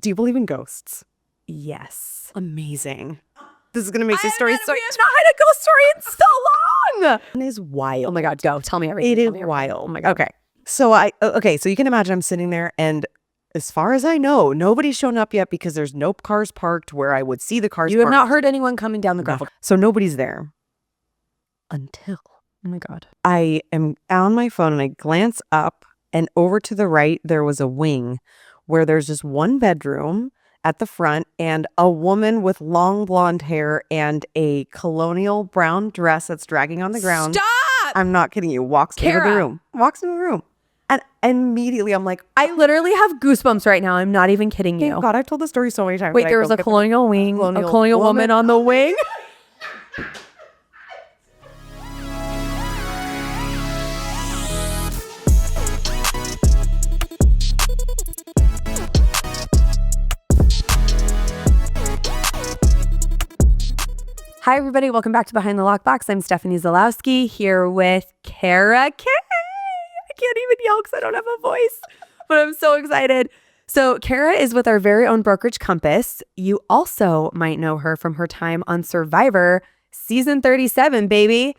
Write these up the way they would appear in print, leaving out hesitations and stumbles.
Do you believe in ghosts? Yes. Amazing. This is going to make this story so... We have not had a ghost story in so long. It is wild. Oh my God, go. Tell me everything. It is wild. Oh my God. Okay. So you can imagine I'm sitting there, and as far as I know, nobody's shown up yet because there's no cars parked where I would see the cars You have parked. not heard anyone coming down the gravel. So nobody's there. Until... Oh my God. I am on my phone and I glance up, and over to the right, there was a wing where there's just one bedroom at the front and a woman with long blonde hair and a colonial brown dress that's dragging on the ground. Stop! I'm not kidding you. Walks into the room. And immediately I'm like, I literally have goosebumps right now. I'm not even kidding you. God, I've told the story so many times. Wait, there was a colonial wing, a colonial woman on the wing. Hi, everybody. Welcome back to Behind the Lockbox. I'm Stephanie Zalowski here with Kara K. I can't even yell because I don't have a voice, but I'm so excited. So Kara is with our very own brokerage Compass. You also might know her from her time on Survivor, season 37, baby.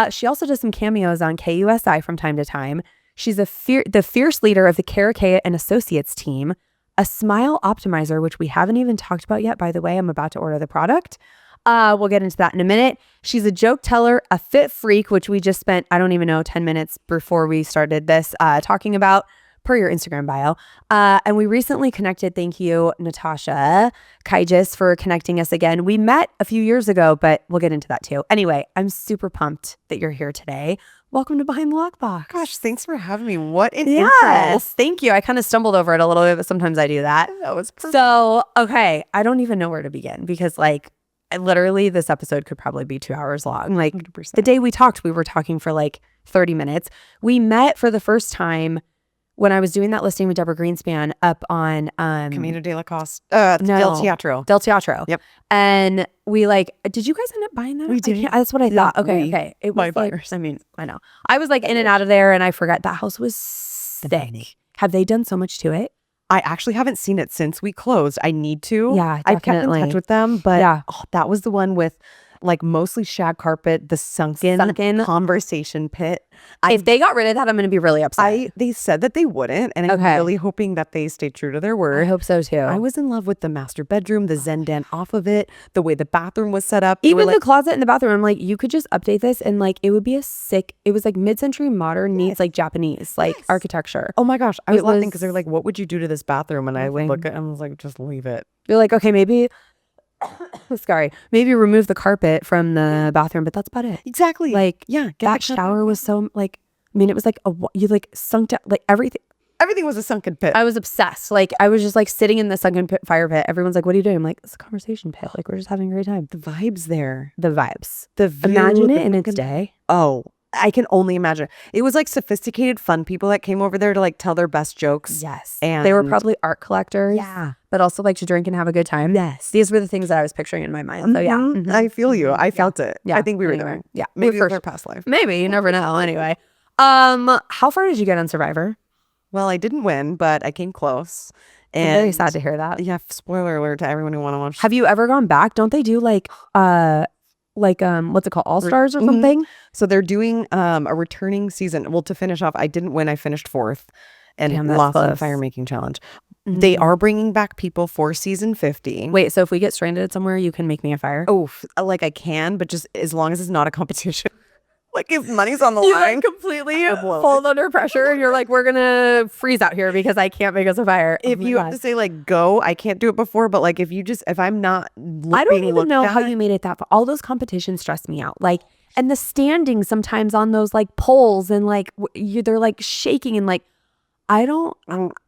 She also does some cameos on KUSI from time to time. She's the fierce leader of the Kara K and Associates team, a smile optimizer, which we haven't even talked about yet. By the way, I'm about to order the product. We'll get into that in a minute. She's a joke teller, a fit freak, which we just spent, I don't even know, 10 minutes before we started this talking about per your Instagram bio. And we recently connected. Thank you, Natasha Kaijis, for connecting us again. We met a few years ago, but we'll get into that too. Anyway, I'm super pumped that you're here today. Welcome to Behind the Lockbox. Gosh, thanks for having me. What an intro. Yes, thank you. I kind of stumbled over it a little bit, but sometimes I do that. That was perfect. So, okay, I don't even know where to begin because literally this episode could probably be 2 hours long. 100%. The day we talked, we were talking for 30 minutes. We met for the first time when I was doing that listing with Deborah Greenspan up on Camino de la Costa, Del Teatro. Del Teatro. Yep. And we did you guys end up buying that? We did. That's what I thought. Okay. It was buyers. I mean, I know. I was in and out of there, and I forgot that house was sick. Have they done so much to it? I actually haven't seen it since we closed. I need to. Yeah, I've kept in touch with them, but yeah. That was the one with mostly shag carpet, the sunken conversation pit. If they got rid of that, I'm going to be really upset. They said that they wouldn't, and I'm really hoping that they stay true to their word. I hope so too. I was in love with the master bedroom, the Zen den off of it, the way the bathroom was set up. Even the closet in the bathroom. I'm like, you could just update this, and it would be it was mid-century modern meets Japanese architecture. Oh my gosh, I was laughing because they're like, what would you do to this bathroom? And I look at it and I was like, just leave it. You're like, okay, maybe maybe remove the carpet from the bathroom, but that's about it. Exactly. That shower was so it was you sunk down, everything was a sunken pit. I was obsessed. I was just sitting in the sunken fire pit. Everyone's like, what are you doing? I'm like, it's a conversation pit. We're just having a great time. The vibes there. The vibes. The view. Imagine it in its day. Oh, I can only imagine. It was sophisticated, fun people that came over there to tell their best jokes. Yes. And they were probably art collectors. Yeah. But also to drink and have a good time. Yes. These were the things that I was picturing in my mind. So yeah. Mm-hmm. I feel you. I felt it. Yeah. I think we were there. Yeah. Maybe it was our past life. Maybe. You never know. Anyway. How far did you get on Survivor? Well, I didn't win, but I came close. And I'm really sad to hear that. Yeah. Spoiler alert to everyone who want to watch. Have you ever gone back? Don't they do what's it called? All Stars or something? So they're doing a returning season. Well, to finish off, I didn't win. I finished 4th and lost in the fire making challenge. Mm-hmm. They are bringing back people for season 50. Wait, so if we get stranded somewhere, you can make me a fire? Oh, I can, but just as long as it's not a competition. If money's on the line. Completely fall under pressure and you're we're going to freeze out here because I can't make us a fire. If you have to say go, I can't do it before, but if I'm not I don't even know how you made it that far. All those competitions stress me out. And the standing sometimes on those poles and they're shaking and I don't.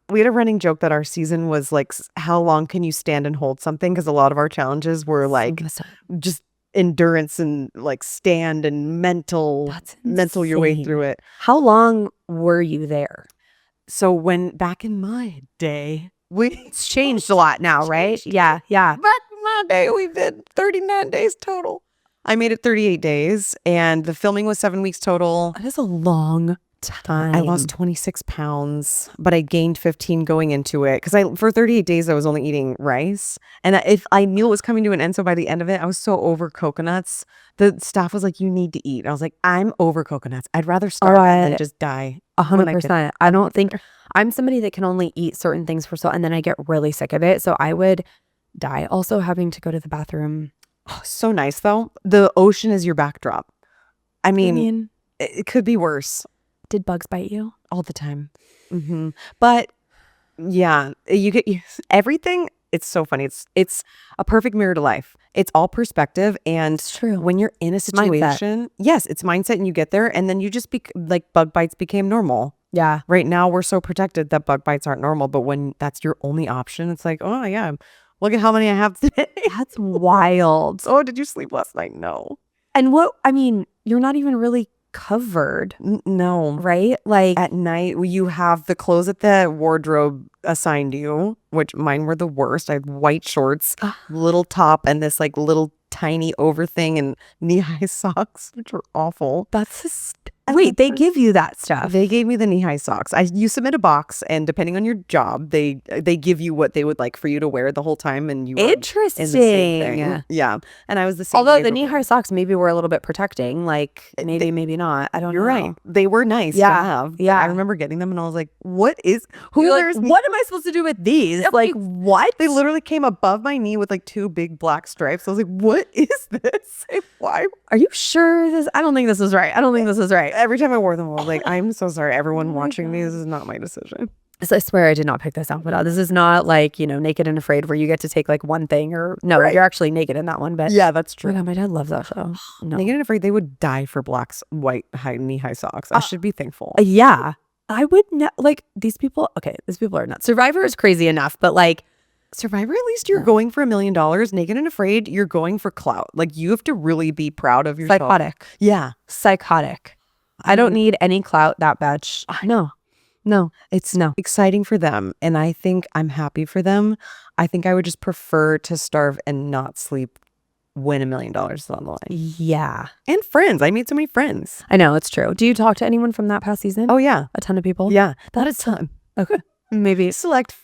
We had a running joke that our season was how long can you stand and hold something? Because a lot of our challenges were just endurance and stand and mental your way through it. How long were you there? So back in my day, it's changed a lot now, right? Yeah. Back in my day, we did 39 days total. I made it 38 days and the filming was 7 weeks total. That is a long time. I lost 26 pounds, but I gained 15 going into it because for 38 days I was only eating rice, and if I knew it was coming to an end, so by the end of it I was so over coconuts. The staff was like, "You need to eat." I was like, "I'm over coconuts. I'd rather starve than just die." 100%. I don't think I'm somebody that can only eat certain things for so, and then I get really sick of it. So I would die. Also, having to go to the bathroom. Oh, so nice though. The ocean is your backdrop. I mean, it could be worse. Did bugs bite you? All the time. But yeah, you get everything. It's so funny. It's a perfect mirror to life. It's all perspective, and It's true. when you're in a situation, yes, it's mindset, and you get there, and then you just like bug bites became normal. Yeah. Right now, we're so protected that bug bites aren't normal, but when that's your only option, it's like, oh yeah, look at how many I have today. That's wild. Oh, did you sleep last night? No. And you're not even really covered, No. right? Like At night, you have the clothes that the wardrobe assigned you, which mine were the worst. I had white shorts, little top, and this like little tiny over thing and knee-high socks, which were awful. that's wait, they give you that stuff. They gave me the knee-high socks. You submit a box, and depending on your job, they give you what they would like for you to wear the whole time, and you are in the Interesting. same thing. Yeah, and I was the same. Although way the before. knee-high socks maybe were a little bit protecting, like maybe not. I don't know. You're right. They were nice to have. Yeah. I remember getting them, and I was like, "What is? Who You're like, wears? what am I supposed to do with these? Like what? They literally came above my knee with like two big black stripes. I was like, "What is this? Why?" Are you sure this? I don't think this is right. I don't think this is right. Every time I wore them, I was like, "I'm so sorry, everyone watching me. This is not my decision." So I swear I did not pick this outfit out. This is not like, Naked and Afraid where you get to take like one thing or no, you're actually naked in that one. But Yeah, that's oh true. my God, my dad loves that show. No. Naked and Afraid, they would die for black's white knee-high socks. I should be thankful. Yeah. I would like these people. Okay, these people are nuts. Survivor is crazy enough, but like Survivor, at least you're going for $1 million. Naked and Afraid, you're going for clout. Like you have to really be proud of yourself. psychotic. Yeah. Psychotic. I don't need any clout that bad. No. It's exciting for them, and I think I'm happy for them. I think I would just prefer to starve and not sleep when $1 million is on the line. Yeah. And friends. I made so many friends. I know, it's true. Do you talk to anyone from that past season? Oh, yeah. A ton of people? Yeah. Not a ton. Okay. Maybe. Select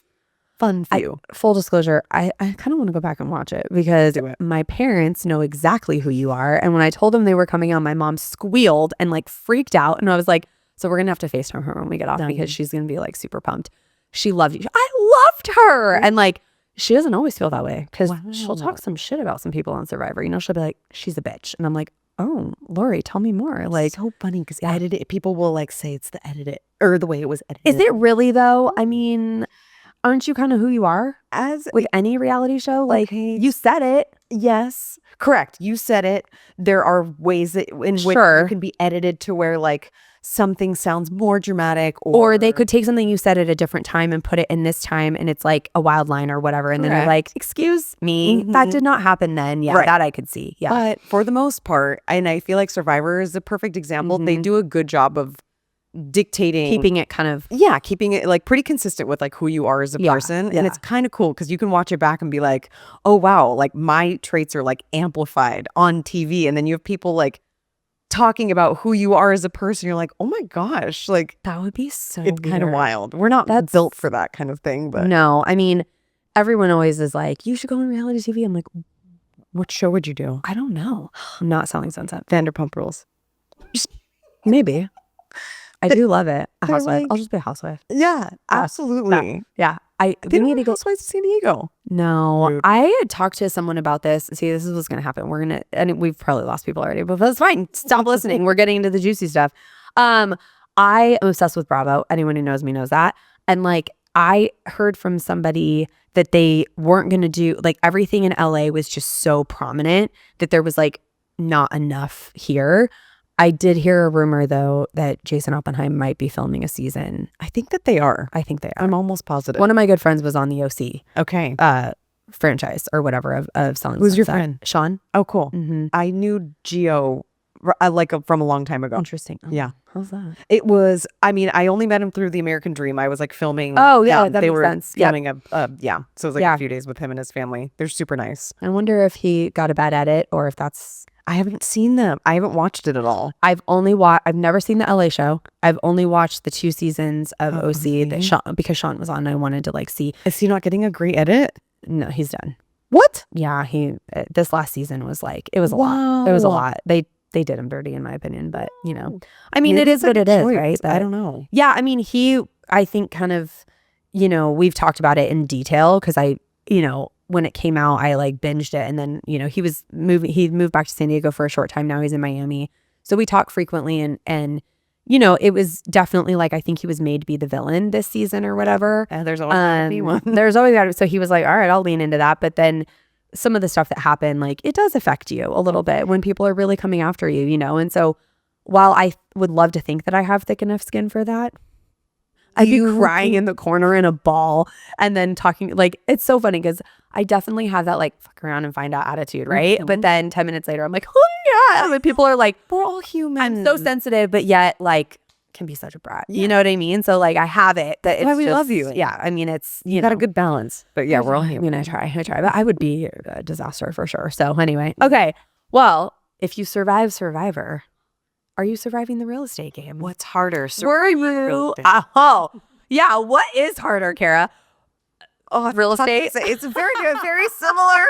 fun few. Full disclosure, I kind of want to go back and watch it because Do it. my parents know exactly who you are. And when I told them they were coming on, my mom squealed and like freaked out. And I was like, so we're going to have to FaceTime her when we get off because she's going to be like super pumped. She loved you. I loved her. And like, she doesn't always feel that way because she'll talk some shit about some people on Survivor. She'll be like, she's a bitch. And I'm like, oh, Lori, tell me more. Like, so funny because people will like say it's the edited or the way it was edited. is it really though? I mean, aren't you kind of who you are as with any reality show? Like Okay. you said it. Yes, correct. You said it. There are ways in which Sure. you can be edited to where like something sounds more dramatic, Or they could take something you said at a different time and put it in this time and it's like a wild line or whatever. And then they're like, excuse me, that did not happen then. Yeah, Right. that I could see. Yeah. But for the most part, and I feel like Survivor is a perfect example. They do a good job of dictating, Keeping it kind of. keeping it like pretty consistent with like who you are as a person. yeah. And it's kind of cool because you can watch it back and be like, oh wow, like my traits are like amplified on TV. And then you have people like talking about who you are as a person. You're like, oh my gosh, like That would be so it's kind of weird. wild. We're not built for that kind of thing, but No, I mean, everyone always is like, you should go on reality TV. I'm like, what show would you do? I don't know. I'm not selling Sunset. Vanderpump Rules. Maybe. I do love it. A they're housewife. like- I'll just be a housewife. Yeah, absolutely. Yeah. They We don't need have to go. Housewives of San Diego. No, Rude. I had talked to someone about this. See, this is what's going to happen. We're going to, and we've probably lost people already, but that's fine. Stop listening. We're getting into the juicy stuff. I am obsessed with Bravo. Anyone who knows me knows that. And like, I heard from somebody that they weren't going to do, like everything in LA was just so prominent that there was like not enough here. I did hear a rumor though that Jason Oppenheim might be filming a season. I think that they are. I think they are. I'm almost positive. One of my good friends was on the OC Okay. franchise or whatever of selling. Who's your Sunset. friend? Sean. Oh, cool. Mm-hmm. I knew Gio from a long time ago. Interesting. Oh, Yeah. how's that? It was, I mean, I only met him through the American Dream. I was like filming. Oh, yeah, that they makes were sense. Yep. filming So it was like Yeah. a few days with him and his family. They're super nice. I wonder if he got a bad edit or if that's I haven't seen them. I haven't watched it at all. I've never seen the LA show. I've only watched the 2 seasons of OC that because Sean was on. I wanted to like see. Is he not getting a great edit? No, he's done. What? Yeah, this last season was like, it was a lot. It was a lot. They did him dirty in my opinion, but you know, I mean, it is what it is, right? I don't know. Yeah, I mean, I think kind of, you know, we've talked about it in detail because you know, when it came out, I like binged it, and then, you know, he moved back to San Diego for a short time. Now he's in Miami. So we talk frequently, and you know, it was definitely like, I think he was made to be the villain this season or whatever. There's always gotta be one. There's always got to. So he was like, all right, I'll lean into that. But then some of the stuff that happened, like, it does affect you a little bit when people are really coming after you, you know? And so while I would love to think that I have thick enough skin for that, I'd be crying in the corner in a ball and then talking, like, it's so funny because I definitely have that like fuck around and find out attitude, right? But then 10 minutes later, I'm like, oh yeah. And people are like, we're all human. I'm so sensitive, but yet like can be such a brat. You know what I mean? So like I have it. That it's we love you. Yeah. I mean, it's, you got know, a good balance. But yeah, we're all human. I mean, I try, but I would be a disaster for sure. So anyway, okay. Well, if you survive Survivor, are you surviving the real estate game? What's harder? Were you? Oh, yeah. What is harder, Kara? Oh, real estate. It's very good, very similar.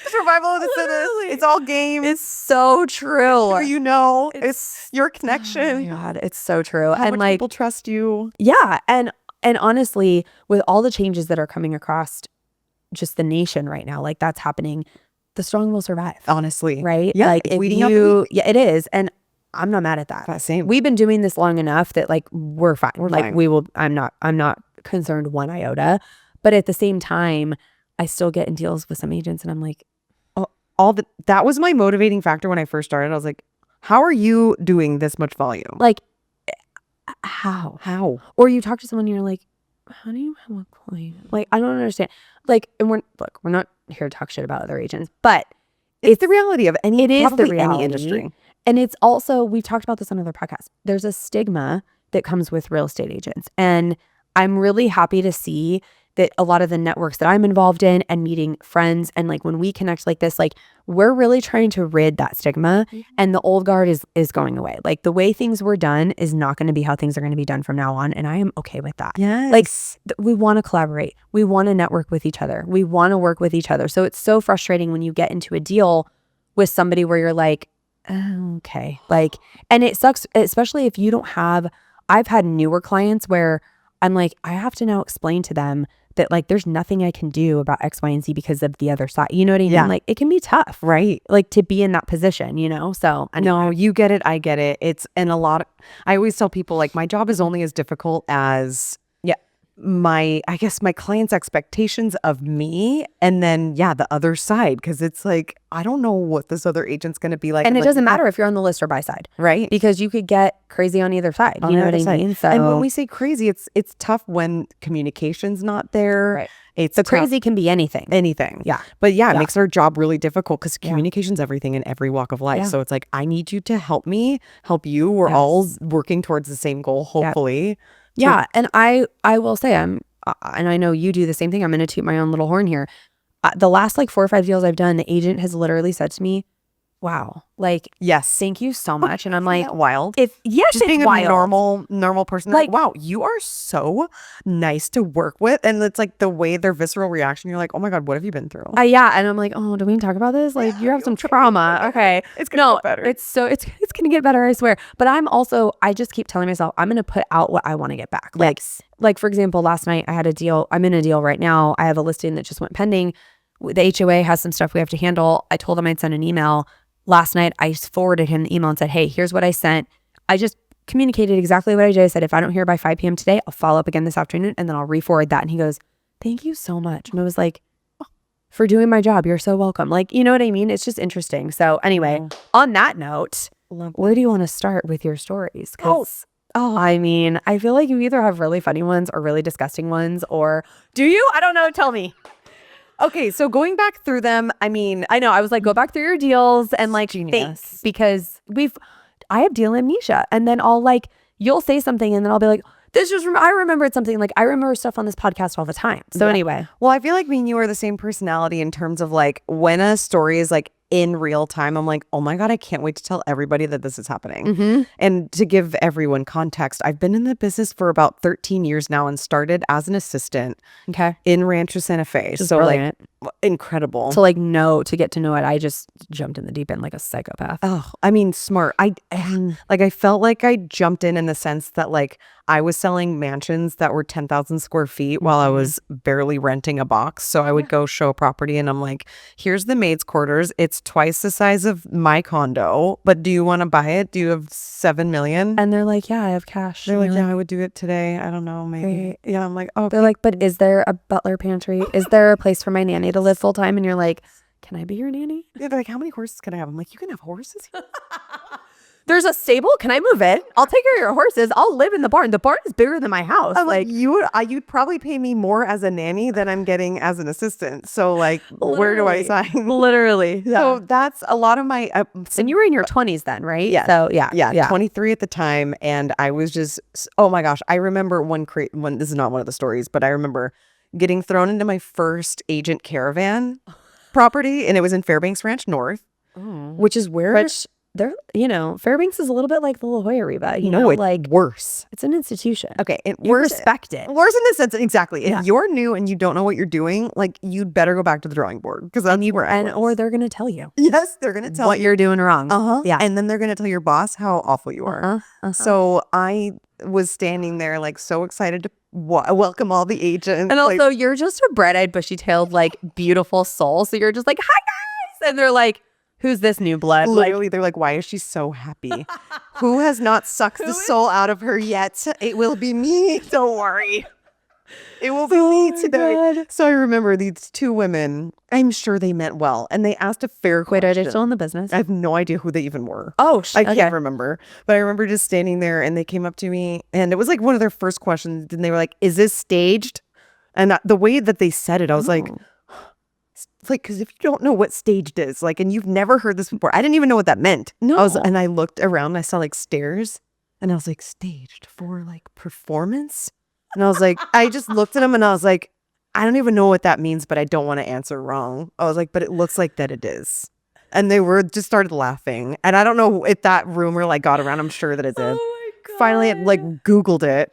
Survival of the fittest. It's all game. It's so true. You know, it's your connection. Oh my God, it's so true. How and much like people trust you. Yeah, and honestly, with all the changes that are coming across just the nation right now, like that's happening, the strong will survive. Honestly, right? Yeah, like if you, yeah, it is, and I'm not mad at that. Same. We've been doing this long enough that like we're fine. We're like fine. we will. I'm not concerned one iota. But at the same time, I still get in deals with some agents, and I'm like, that was my motivating factor when I first started. I was like, how are you doing this much volume? like, how? Or you talk to someone, and you're like, how do you have a client? Like, I don't understand. Like, and we're not here to talk shit about other agents, but it's the reality of any. It is the reality. Any industry, and it's also, we've talked about this on other podcasts. There's a stigma that comes with real estate agents, and I'm really happy to see that a lot of the networks that I'm involved in and meeting friends, and like when we connect like this, like we're really trying to rid that stigma, and the old guard is going away. Like the way things were done is not going to be how things are going to be done from now on, and I am okay with that. Yes. Like we want to collaborate, we want to network with each other, we want to work with each other. So it's so frustrating when you get into a deal with somebody where you're like, oh, okay, like, and it sucks, especially if you don't have. I've had newer clients where I'm like, I have to now explain to them that like there's nothing I can do about X, Y, and Z because of the other side. You know what I mean? Yeah. Like it can be tough, right? Like to be in that position, you know? So no, you get it. I get it. I always tell people like my job is only as difficult as my client's expectations of me, and then the other side, because it's like I don't know what this other agent's going to be like, and it like, doesn't matter if you're on the list or buy side, right? Because you could get crazy on either side. You know what I mean? So, and when we say crazy, it's tough when communication's not there. Right. It's crazy can be anything. Yeah. But it makes our job really difficult because communication's everything in every walk of life. Yeah. So it's like, I need you to help me, help you. We're all working towards the same goal, hopefully. Yeah. And I will say and I know you do the same thing. I'm going to toot my own little horn here. The last like 4 or 5 deals I've done, the agent has literally said to me, wow, like, yes, thank you so much. And I'm like, wild. Just being a wild. normal person, like, wow, you are so nice to work with. And it's like the way their visceral reaction, you're like, oh my God, what have you been through? And I'm like, oh, do we talk about this? Like, you have some trauma. Okay. It's gonna get better. It's gonna get better, I swear. But I just keep telling myself, I'm gonna put out what I want to get back. Like for example, last night I had a deal. I'm in a deal right now. I have a listing that just went pending. The HOA has some stuff we have to handle. I told him I'd send an email. Last night, I forwarded him the email and said, hey, here's what I sent. I just communicated exactly what I did. I said, if I don't hear by 5 p.m. today, I'll follow up again this afternoon, and then I'll re-forward that. And he goes, thank you so much. And I was like, for doing my job, you're so welcome. Like, you know what I mean? It's just interesting. So anyway, on that note, where do you want to start with your stories? I mean, I feel like you either have really funny ones or really disgusting ones, or do you? I don't know. Tell me. Okay, so going back through them, I mean, I know. I was like, go back through your deals and like genius. think, because I have deal amnesia, and then you'll say something and then I'll be like, I remembered something. Like I remember stuff on this podcast all the time. So anyway. Well, I feel like me and you are the same personality in terms of like when a story is like in real time. I'm like, oh my God, I can't wait to tell everybody that this is happening. And to give everyone context, I've been in the business for about 13 years now and started as an assistant in Rancho Santa Fe. So brilliant. like incredible. To like to get to know it, I just jumped in the deep end like a psychopath. Oh, I mean, smart. I felt like I jumped in the sense that like I was selling mansions that were 10,000 square feet while I was barely renting a box. So I would go show a property and I'm like, here's the maid's quarters. It's twice the size of my condo, but do you want to buy it? Do you have 7 million? And they're like, yeah, I have cash. They're like, yeah, I would do it today. I don't know, maybe. Right. Yeah, I'm like, oh. They're like, but is there a butler pantry? Is there a place for my nanny to live full time? And you're like, can I be your nanny? They're like, how many horses can I have? I'm like, you can have horses here? There's a stable. Can I move in? I'll take care of your horses. I'll live in the barn. The barn is bigger than my house. I'm like, you'd probably pay me more as a nanny than I'm getting as an assistant. So like, where do I sign? Literally. Yeah. So that's a lot of my. And you were in your 20s then, right? Yeah. So yeah. 23 at the time, and I was just, oh my gosh, I remember one. This is not one of the stories, but I remember getting thrown into my first agent caravan property, and it was in Fairbanks Ranch North, which is where. They're, Fairbanks is a little bit like the La Jolla Riva. It's like worse. It's an institution. Okay, You respect it. Worse in the sense, exactly. If you're new and you don't know what you're doing, like you'd better go back to the drawing board because that's where I was. Or they're gonna tell you. Yes, they're gonna tell what you're doing wrong. Yeah, and then they're gonna tell your boss how awful you are. So I was standing there like so excited to welcome all the agents, and also you're just a bright-eyed, bushy-tailed, like beautiful soul. So you're just like, hi guys, and they're like, who's this new blood? Literally, they're like, why is she so happy? Who has not sucked the soul out of her yet? It will be me. Don't worry. It will be me today. God. So I remember these two women. I'm sure they meant well. And they asked a fair question. Wait, are they still in the business? I have no idea who they even were. Oh, I can't remember. But I remember just standing there and they came up to me. And it was like one of their first questions. And they were like, is this staged? And the way that they said it, I was like, because if you don't know what staged is, like, and you've never heard this before, I didn't even know what that meant. No. And I looked around and I saw like stairs and I was like, staged for like performance? And I was like, I just looked at them and I was like, I don't even know what that means, but I don't want to answer wrong. I was like, but it looks like that it is. And they just started laughing. And I don't know if that rumor like got around. I'm sure that it did. Oh my God. Finally, I like Googled it.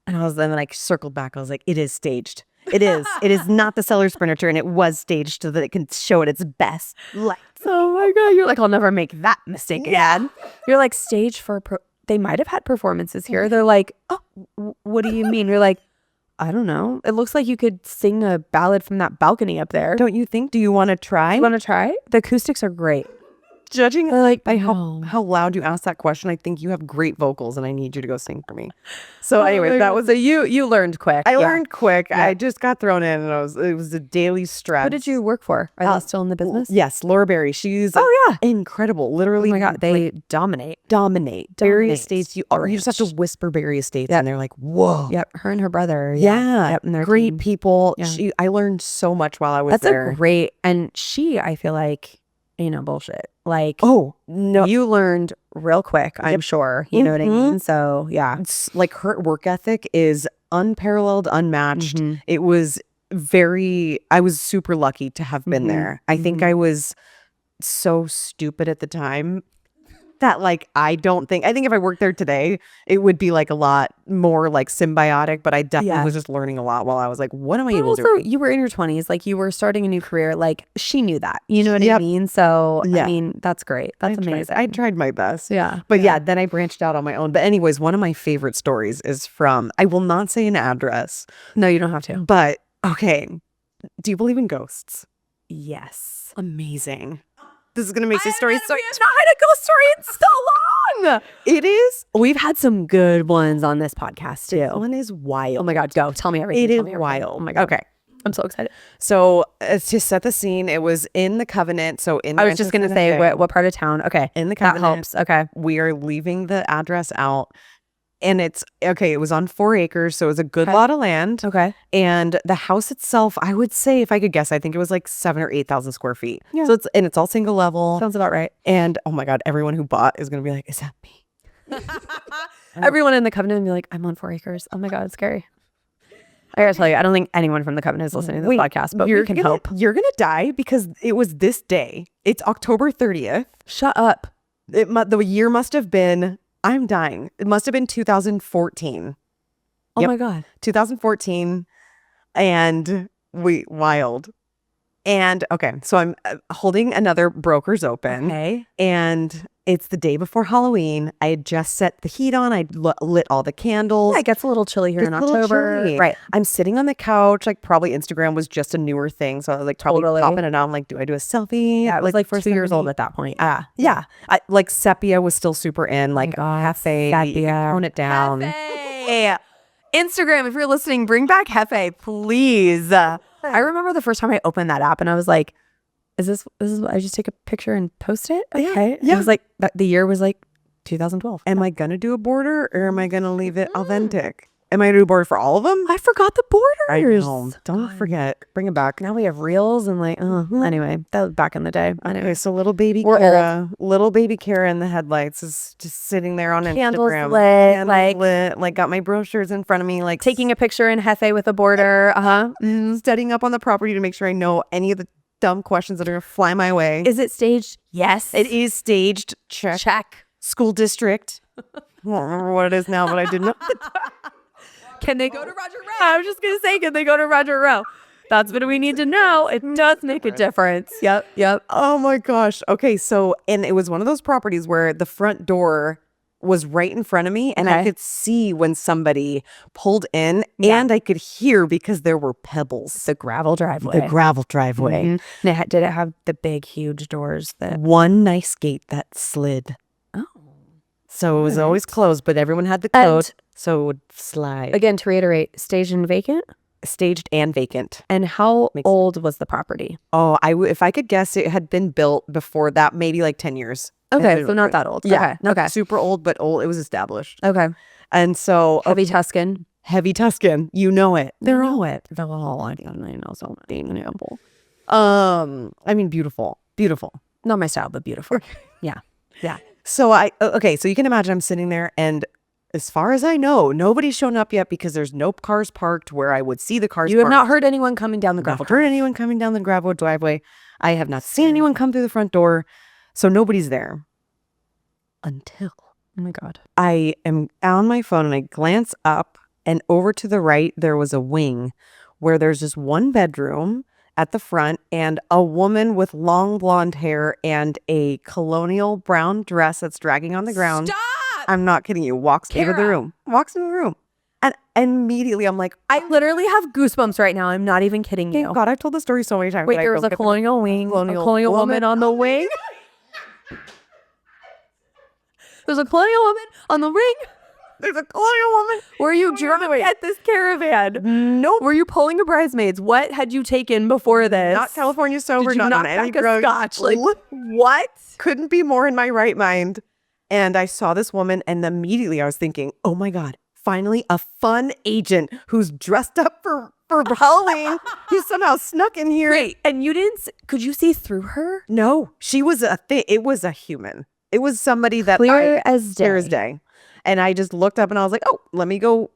And then I circled back. I was like, it is staged. It is. It is not the seller's furniture, and it was staged so that it can show it its best light. Oh my God. You're like, I'll never make that mistake again. You're like, staged for, they might have had performances here. They're like, oh, what do you mean? You're like, I don't know. It looks like you could sing a ballad from that balcony up there. Don't you think? Do you want to try? You want to try? The acoustics are great. Judging like by how loud you asked that question, I think you have great vocals and I need you to go sing for me. So anyway, that was you learned quick. I learned quick. Yeah. I just got thrown in and it was a daily stress. What did you work for? Are they still in the business? Yes, Laura Berry. She's incredible. Literally. Oh my God, they dominate. Berry Estates. You just have to whisper Berry Estates and they're like, whoa. Yep, her and her brother. Yeah. Yep, and they're great people. Yeah. I learned so much while I was there. That's a great, and I feel like, bullshit. Like, oh no, you learned real quick, I'm sure. You know what I mean? So yeah, it's like her work ethic is unparalleled, unmatched. It was I was super lucky to have been there. I think I was so stupid at the time that like I think if I worked there today, it would be like a lot more like symbiotic, but I definitely was just learning a lot while I was like, what am I able to do? You were in your 20s, like you were starting a new career, like she knew that. You know what I mean? So I mean, that's great. That's amazing. I tried my best. Yeah. But then I branched out on my own. But anyways, one of my favorite stories is from, I will not say an address. No, you don't have to. But okay. Do you believe in ghosts? Yes. Amazing. This is going to make this story so... We have not had a ghost story in so long. It is. We've had some good ones on this podcast too. This one is wild. Oh my God, go. Tell me everything. It is wild. Oh my God. Okay. I'm so excited. So to set the scene, it was in the Covenant. So I was just going to say what part of town. Okay. In the Covenant. That helps. Okay. We are leaving the address out. And it was on 4 acres, so it was a good lot of land. Okay. And the house itself, I would say, if I could guess, I think it was like 7,000 or 8,000 square feet. Yeah. So it's all single level. Sounds about right. And oh my God, everyone who bought is gonna be like, is that me? Everyone in the Covenant will be like, I'm on 4 acres. Oh my God, it's scary. I gotta tell you, I don't think anyone from the Covenant is listening to this podcast, but we can help. You're gonna die because it was this day. It's October 30th. Shut up. The year must have been, I'm dying. It must have been 2014. Oh Yep. my God. 2014. And wild. And okay, so I'm holding another Broker's Open. Okay. And it's the day before Halloween. I had just set the heat on. I lit all the candles. Yeah, it gets a little chilly here in It's a little October. chilly. Right. I'm sitting on the couch. Like probably Instagram was just a newer thing. So I was like probably Totally. popping it on. Like, do I do a selfie? Yeah, it was like for 2 years somebody? old at that point. Yeah. Like sepia was still super in. Like Hefe. Sepia. Tone it down. Hefe. Instagram, if you're listening, bring back Hefe, please. I remember the first time I opened that app and I was like, is this I just take a picture and post it? Okay. Yeah. It was like the year was like 2012. Am I gonna do a border or am I gonna leave it authentic? Am I gonna do a border for all of them? I forgot the borders. I know. Don't forget. Bring it back. Now we have reels and like, anyway, that was back in the day. Anyway, Okay, so little baby We're Kara in the headlights is just sitting there on Candles Instagram. lit, Candles like- lit, like got my brochures in front of me, like taking a picture in Hefe with a border. studying up on the property to make sure I know any of the dumb questions that are gonna fly my way. Is it staged? Yes. It is staged. Check. Check. School district. I don't remember what it is now, but I did not. Can they go to Roger Row? I was just going to say, can they go to Roger Row? That's what we need to know. It does make a difference. Yep. Oh my gosh. Okay, so and it was one of those properties where the front door was right in front of me and I Okay. could see when somebody pulled in Yeah. and I could hear because there were pebbles. The gravel driveway. The gravel driveway. Mhm. And did it have the big, huge doors that... One nice gate that slid. Oh. So it was always closed, but everyone had the And- code, so it would slide. Again, to reiterate, staged and vacant. Staged and vacant. And how Makes old was the property? Oh, if I could guess, it had been built before that, maybe like 10 years. Okay, so not that old. Yeah, Okay. not Okay. super old, but old. It was established. Okay. And so Heavy Tuscan. heavy Tuscan, you know it. They're all it. They're all I know so many. I mean, beautiful. Not my style, but beautiful. Yeah. So so you can imagine I'm sitting there and as far as I know, nobody's shown up yet because there's no cars parked where I would see the cars You have parked. not heard anyone coming down the I've gravel not heard anyone coming down the gravel driveway. I have not seen anyone come through the front door. So nobody's there until Oh my God. I am on my phone and I glance up and over to the right, there was a wing where there's just one bedroom at the front and a woman with long blonde hair and a colonial brown dress that's dragging on the ground. Stop! I'm not kidding you. Walks into the Kara. room. And immediately I'm like, I literally have goosebumps right now. I'm not even kidding you. thank God, I've told the story so many times. Wait, but I there was a broke it. colonial wing, Colonial a colonial woman woman on the wing. There's a colonial woman on the ring. There's a colonial woman. Were you drunk at this caravan? Nope. Were you pulling a bridesmaids? What had you taken before this? Not California sober, Did you not knock on any back a drugs. scotch? Like, what? Couldn't be more in my right mind. And I saw this woman and immediately I was thinking, oh my God, finally a fun agent who's dressed up for Halloween who somehow snuck in here. Wait, and you didn't, could you see through her? No, she was a thing. It was a human. It was somebody that Clear as day. clear as day. And I just looked up and I was like, oh, let me go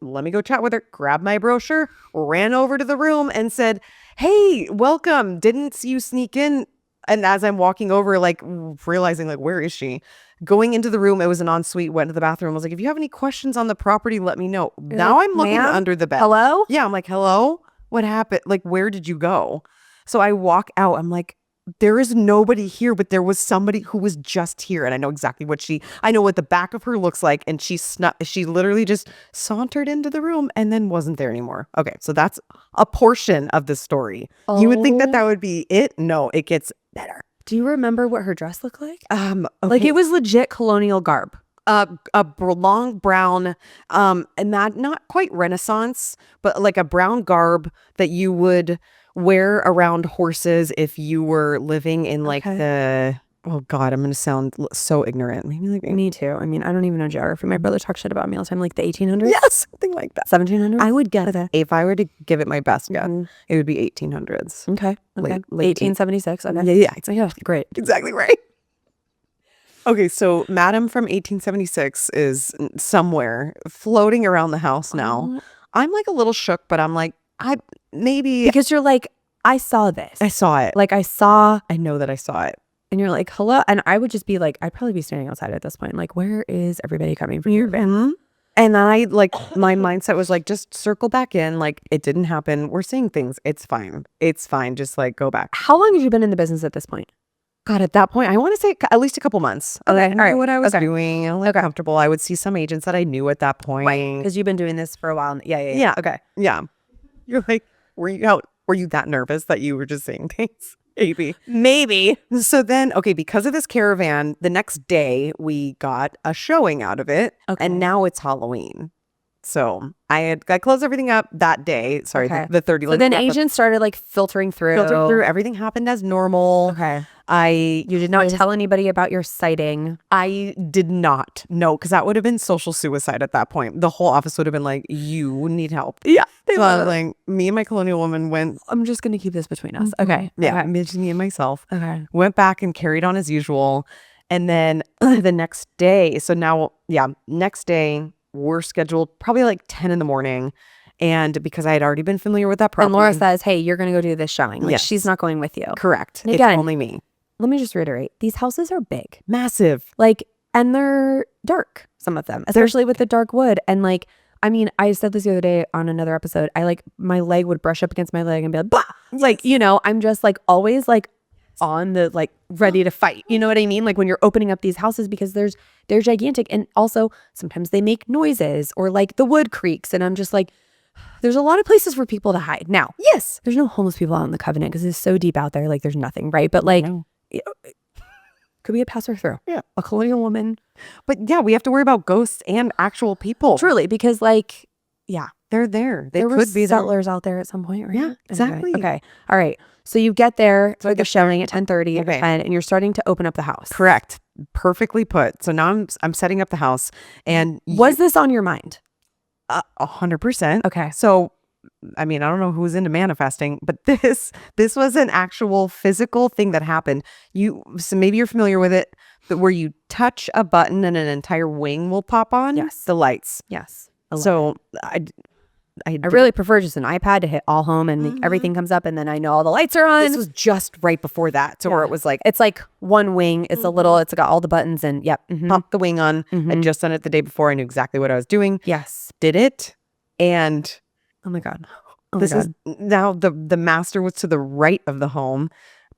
chat with her, grab my brochure, ran over to the room and said, hey, welcome. Didn't see you sneak in. And as I'm walking over, like realizing like, where is she? Going into the room, it was an ensuite, went to the bathroom. I was like, if you have any questions on the property, let me know. Now like, I'm looking "Ma'am? under the bed. Hello? Yeah, I'm like, hello? What happened? Like, where did you go? So I walk out. I'm like, there is nobody here, but there was somebody who was just here. And I know exactly I know what the back of her looks like. And she literally just sauntered into the room and then wasn't there anymore. Okay, so that's a portion of the story. You would think that that would be it. No, it gets better. Do you remember what her dress looked like? Okay. Like it was legit colonial garb. Long brown, and not quite Renaissance, but like a brown garb that you would wear around horses if you were living in like oh God, I'm going to sound so ignorant. Maybe like Me too. I mean, I don't even know geography. My brother talks shit about me all the time, like the 1800s. yes, something like that. 1700s. I would guess if I were to give it my best guess, Mhm. it would be 1800s. Okay. Late 1876. Okay. Yeah, Yeah, great. exactly right. Okay, so Madam from 1876 is somewhere floating around the house now. I'm like a little shook, but I'm like, Maybe Because you're like, I saw this. I saw it. Like I know that I saw it. and you're like, hello. And I would just be like, I'd probably be standing outside at this point. Like, where is everybody coming from? And I my mindset was like, just circle back in. Like, it didn't happen. We're seeing things. It's fine. It's fine. Just like go back. How long have you been in the business at this point? God, at that point, I want to say at least a couple months. Okay, I knew all right. what I was Okay. doing. I was comfortable. I would see some agents that I knew at that point. Because you've been doing this for a while. Yeah. Yeah. Okay. Yeah. You're like, were you that nervous that you were just saying things? Maybe. So then, okay, because of this caravan, the next day we got a showing out of it. Okay. And now it's Halloween. So I closed everything up that day. Sorry, Okay. the 30. So then agents started like filtering through. Everything happened as normal. Okay. You did not tell anybody about your sighting. I did not. No, because that would have been social suicide at that point. The whole office would have been like, you need help. Yeah. So I was like, me and my colonial woman went. I'm just going to keep this between us. Okay. Yeah, Okay. just me and myself. Okay. Went back and carried on as usual. And then the next day, so now, next day, we're scheduled probably like 10 in the morning. And because I had already been familiar with that property. And Laura says, hey, you're going to go do this showing. Like, Yes. she's not going with you. Correct. And It's again, only me. let me just reiterate. These houses are big. Massive. Like, and they're dark, some of them, especially with the dark wood. And like, I mean, I said this the other day on another episode. I like, my leg would brush up against my leg and be like, bah! Like, you know, I'm just like always like on the like ready to fight. You know what I mean? Like when you're opening up these houses because they're gigantic. And also sometimes they make noises or like the wood creaks. And I'm just like, there's a lot of places for people to hide. Now, yes, there's no homeless people out in the Covenant because it's so deep out there. Like there's nothing, right? But like, could be a passer through. Yeah. A colonial woman. But yeah, we have to worry about ghosts and actual people. Truly, because like, yeah, They're there. They there were could be there. settlers out there at some point, right? Yeah, exactly. Okay. All right. So you get there So I for the get showing at 10:30 Okay. and you're starting to open up the house. Correct. Perfectly put. So now I'm setting up the house, and Was this on your mind? 100%. Okay. So, I mean, I don't know who's into manifesting, but this was an actual physical thing that happened. So maybe you're familiar with it, but where you touch a button and an entire wing will pop on. Yes. The lights. Yes. So I really prefer just an iPad to hit all home and everything comes up and then I know all the lights are on. This was just right before that, so where it was like It's like one wing. It's a little, it's got all the buttons and yep. pop the wing on. I'd just done it the day before. I knew exactly what I was doing. Yes. Did it, and Oh my God. Oh this my is God. now the master was to the right of the home.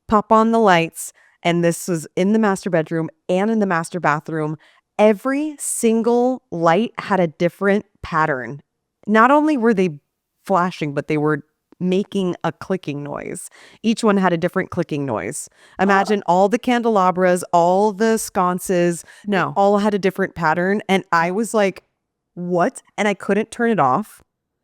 Pop on the lights, and this was in the master bedroom and in the master bathroom. Every single light had a different pattern. Not only were they flashing, but they were making a clicking noise. Each one had a different clicking noise. Imagine all the candelabras, all the sconces, No. all had a different pattern. And I was like, what? And I couldn't turn it off.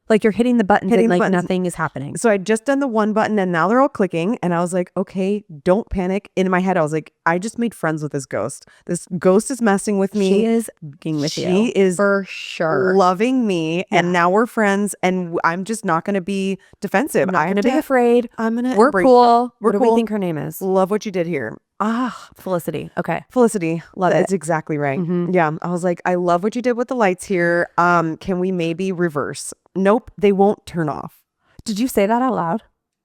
Like you're hitting the buttons Hitting and the like buttons. nothing is happening. So I'd just done the one button and now they're all clicking. And I was like, okay, don't panic. In my head, I was like, I just made friends with this ghost. This ghost is messing with me. She is fucking with you. She is for sure. loving me. And Yeah. now we're friends. And I'm just not going to be defensive. I'm not I going have to be afraid. I'm going to We're cool. We're What do cool. we think her name is? Love what you did here. Felicity. Okay. Felicity. Love That's it. exactly right. Mhm. Yeah. I was like, I love what you did with the lights here. Can we maybe reverse? Nope. They won't turn off. Did you say that out loud?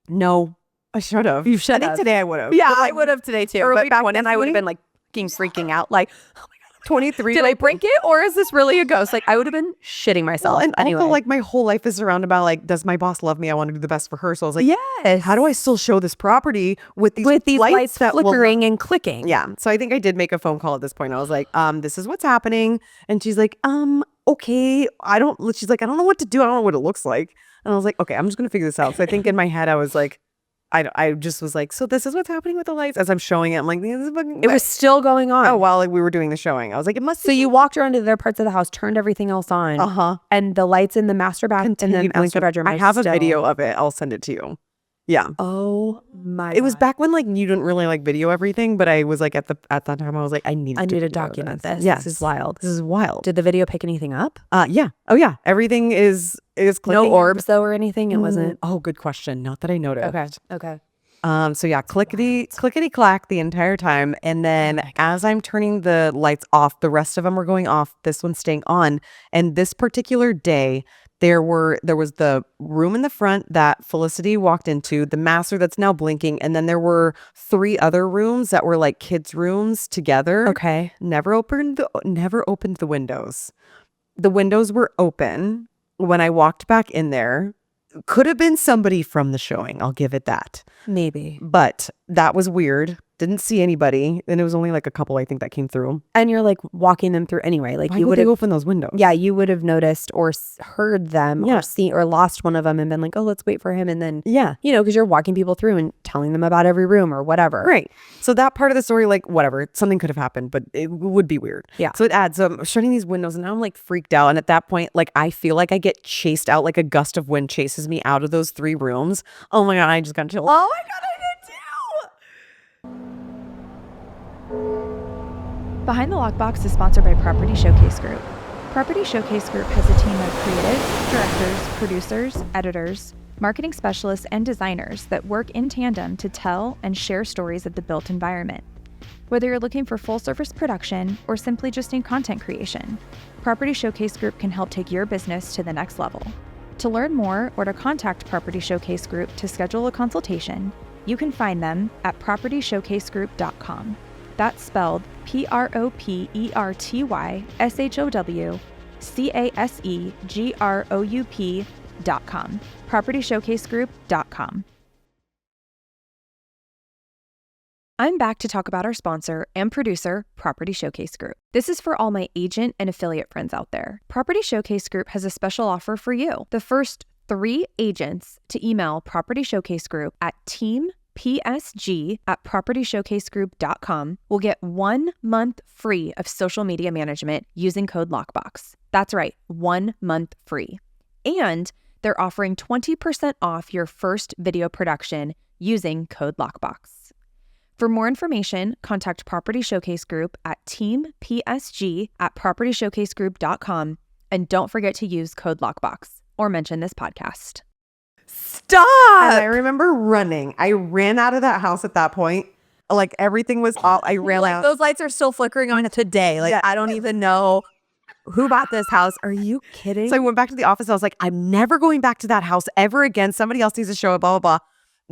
No. I should have. You should I think have. today I would have. Yeah, But, I like, would have today too. early But back then I would 2020? have been like fucking freaking out. Like, oh my God, 23. did I break it or is this really a ghost? Like I would have been shitting myself. Well, and anyway. also, like, my whole life is surrounded by, like, does my boss love me? I want to do the best for her. So I was like, yes. how do I still show this property with these lights that will- flickering and clicking? Yeah. So I think I did make a phone call at this point. I was like, this is what's happening. And she's like, okay. She's like, I don't know what to do. I don't know what it looks like. And I was like, okay, I'm just going to figure this out. So I think in my head, I was like, I just was like, so this is what's happening with the lights. As I'm showing it, I'm like, this is fucking. It was still going on. Oh, while like, we were doing the showing, I was like, it must. So you walked around to their parts of the house, turned everything else on, and the lights in the master bathroom and the master bedroom. I are have a still- video of it. I'll send it to you. Yeah. Oh my! It was God. back when like you didn't really like video everything, but I was like at that time I was like I need I need to video document this. Yes. This is wild. This is wild. Did the video pick anything up? Yeah. Oh yeah. Everything is clicking. No orbs though or anything. It wasn't. Oh, good question. Not that I noticed. Okay. So yeah, clickety clack the entire time, and then as I'm turning the lights off, the rest of them are going off. This one's staying on, and this particular day, There was the room in the front that Felicity walked into, the master that's now blinking, and then there were 3 other rooms that were like kids' rooms together. Okay. Never opened the windows. The windows were open when I walked back in there. Could have been somebody from the showing, I'll give it that. Maybe. But that was weird. Didn't see anybody, and it was only like a couple I think that came through. And you're like walking them through anyway. Like Why you would would they have open those windows? Yeah, you would have noticed or heard them Yeah. or seen or lost one of them and been like, oh, let's wait for him. And then, Yeah. because you're walking people through and telling them about every room or whatever. Right. So that part of the story, like whatever, something could have happened, but it would be weird. Yeah. So it adds. So I'm shutting these windows and now I'm like freaked out. And at that point, like I feel like I get chased out, like a gust of wind chases me out of those 3 rooms. Oh my God, I just got chills. Oh my God, I did too. Behind the Lockbox is sponsored by Property Showcase Group. Property Showcase Group has a team of creatives, directors, producers, editors, marketing specialists, and designers that work in tandem to tell and share stories of the built environment. Whether you're looking for full-service production or simply just need content creation, Property Showcase Group can help take your business to the next level. To learn more or to contact Property Showcase Group to schedule a consultation, you can find them at propertyshowcasegroup.com. That's spelled PROPERTYSHOWCASEGROUP.com. PropertyShowcaseGroup.com. I'm back to talk about our sponsor and producer, Property Showcase Group. This is for all my agent and affiliate friends out there. Property Showcase Group has a special offer for you. The first 3 agents to email Property Showcase Group at teampsg@propertyshowcasegroup.com will get 1 month free of social media management using code LOCKBOX. That's right, 1 month free. And they're offering 20% off your first video production using code LOCKBOX. For more information, contact Property Showcase Group at teampsg@propertyshowcasegroup.com and don't forget to use code LOCKBOX or mention this podcast. Stop! And I remember running. I ran out of that house at that point. Like everything was off. I ran out. Those lights are still flickering on today. Like, Yeah. I don't even know who bought this house. Are you kidding? So I went back to the office. I was like, I'm never going back to that house ever again. Somebody else needs to show it, blah, blah, blah.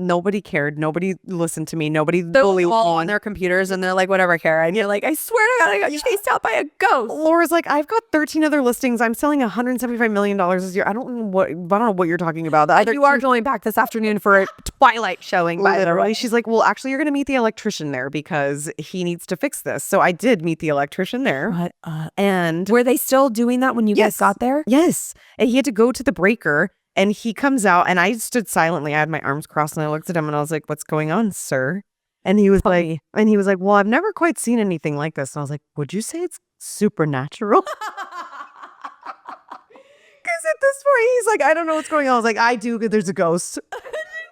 Nobody cared. Nobody listened to me. Nobody They're bullied all on on their computers and they're like, whatever, Kara. And you're like, I swear to God, I got chased out by a ghost. Laura's like, I've got 13 other listings. I'm selling $175 million this year. I don't know what you're talking about. You are going back this afternoon for a Twilight showing, by the way. Literally. She's like, well, actually, you're going to meet the electrician there because he needs to fix this. So I did meet the electrician there. What? And Were they still doing that when you guys got there? Yes. And he had to go to the breaker and he comes out and I stood silently. I had my arms crossed and I looked at him and I was like, what's going on, sir? And he was like, well, I've never quite seen anything like this. And I was like, would you say it's supernatural? Because at this point, he's like, I don't know what's going on. I was like, I do, because there's a ghost.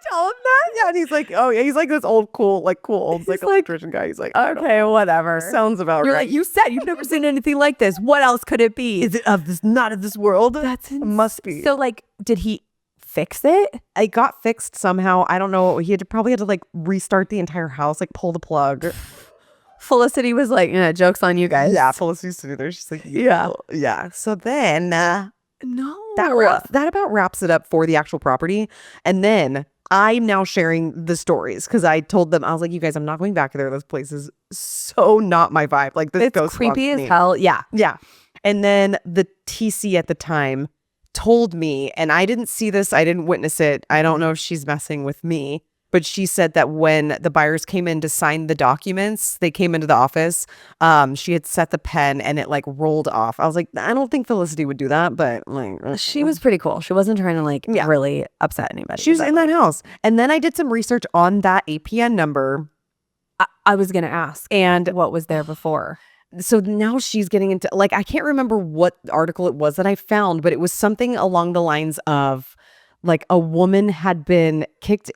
Tell him that? Yeah, and he's like, oh yeah, he's like this old electrician guy. He's like, Okay, whatever. sounds about You're right. like, you said you've never seen anything like this. What else could it be? Is it not of this world? That's Must be. So, like, did he fix it? It got fixed somehow. I don't know. He probably had to like restart the entire house, like pull the plug. Felicity was like, joke's on you guys. Yeah, Felicity's sitting there. She's like, yeah. So then No. that about wraps it up for the actual property. And then I'm now sharing the stories because I told them, I was like, you guys, I'm not going back there. This place is so not my vibe. Like this It's ghost creepy haunts as me. hell. Yeah. Yeah. And then the TC at the time told me, and I didn't see this, I didn't witness it. I don't know if she's messing with me, but she said that when the buyers came in to sign the documents, they came into the office, she had set the pen and it like rolled off. I was like, I don't think Felicity would do that, but like She was pretty cool. She wasn't trying to really upset anybody. she was in that house. And then I did some research on that APN number. I was going to ask. And what was there before? So now she's getting into, like, I can't remember what article it was that I found, but it was something along the lines of like a woman had been kicked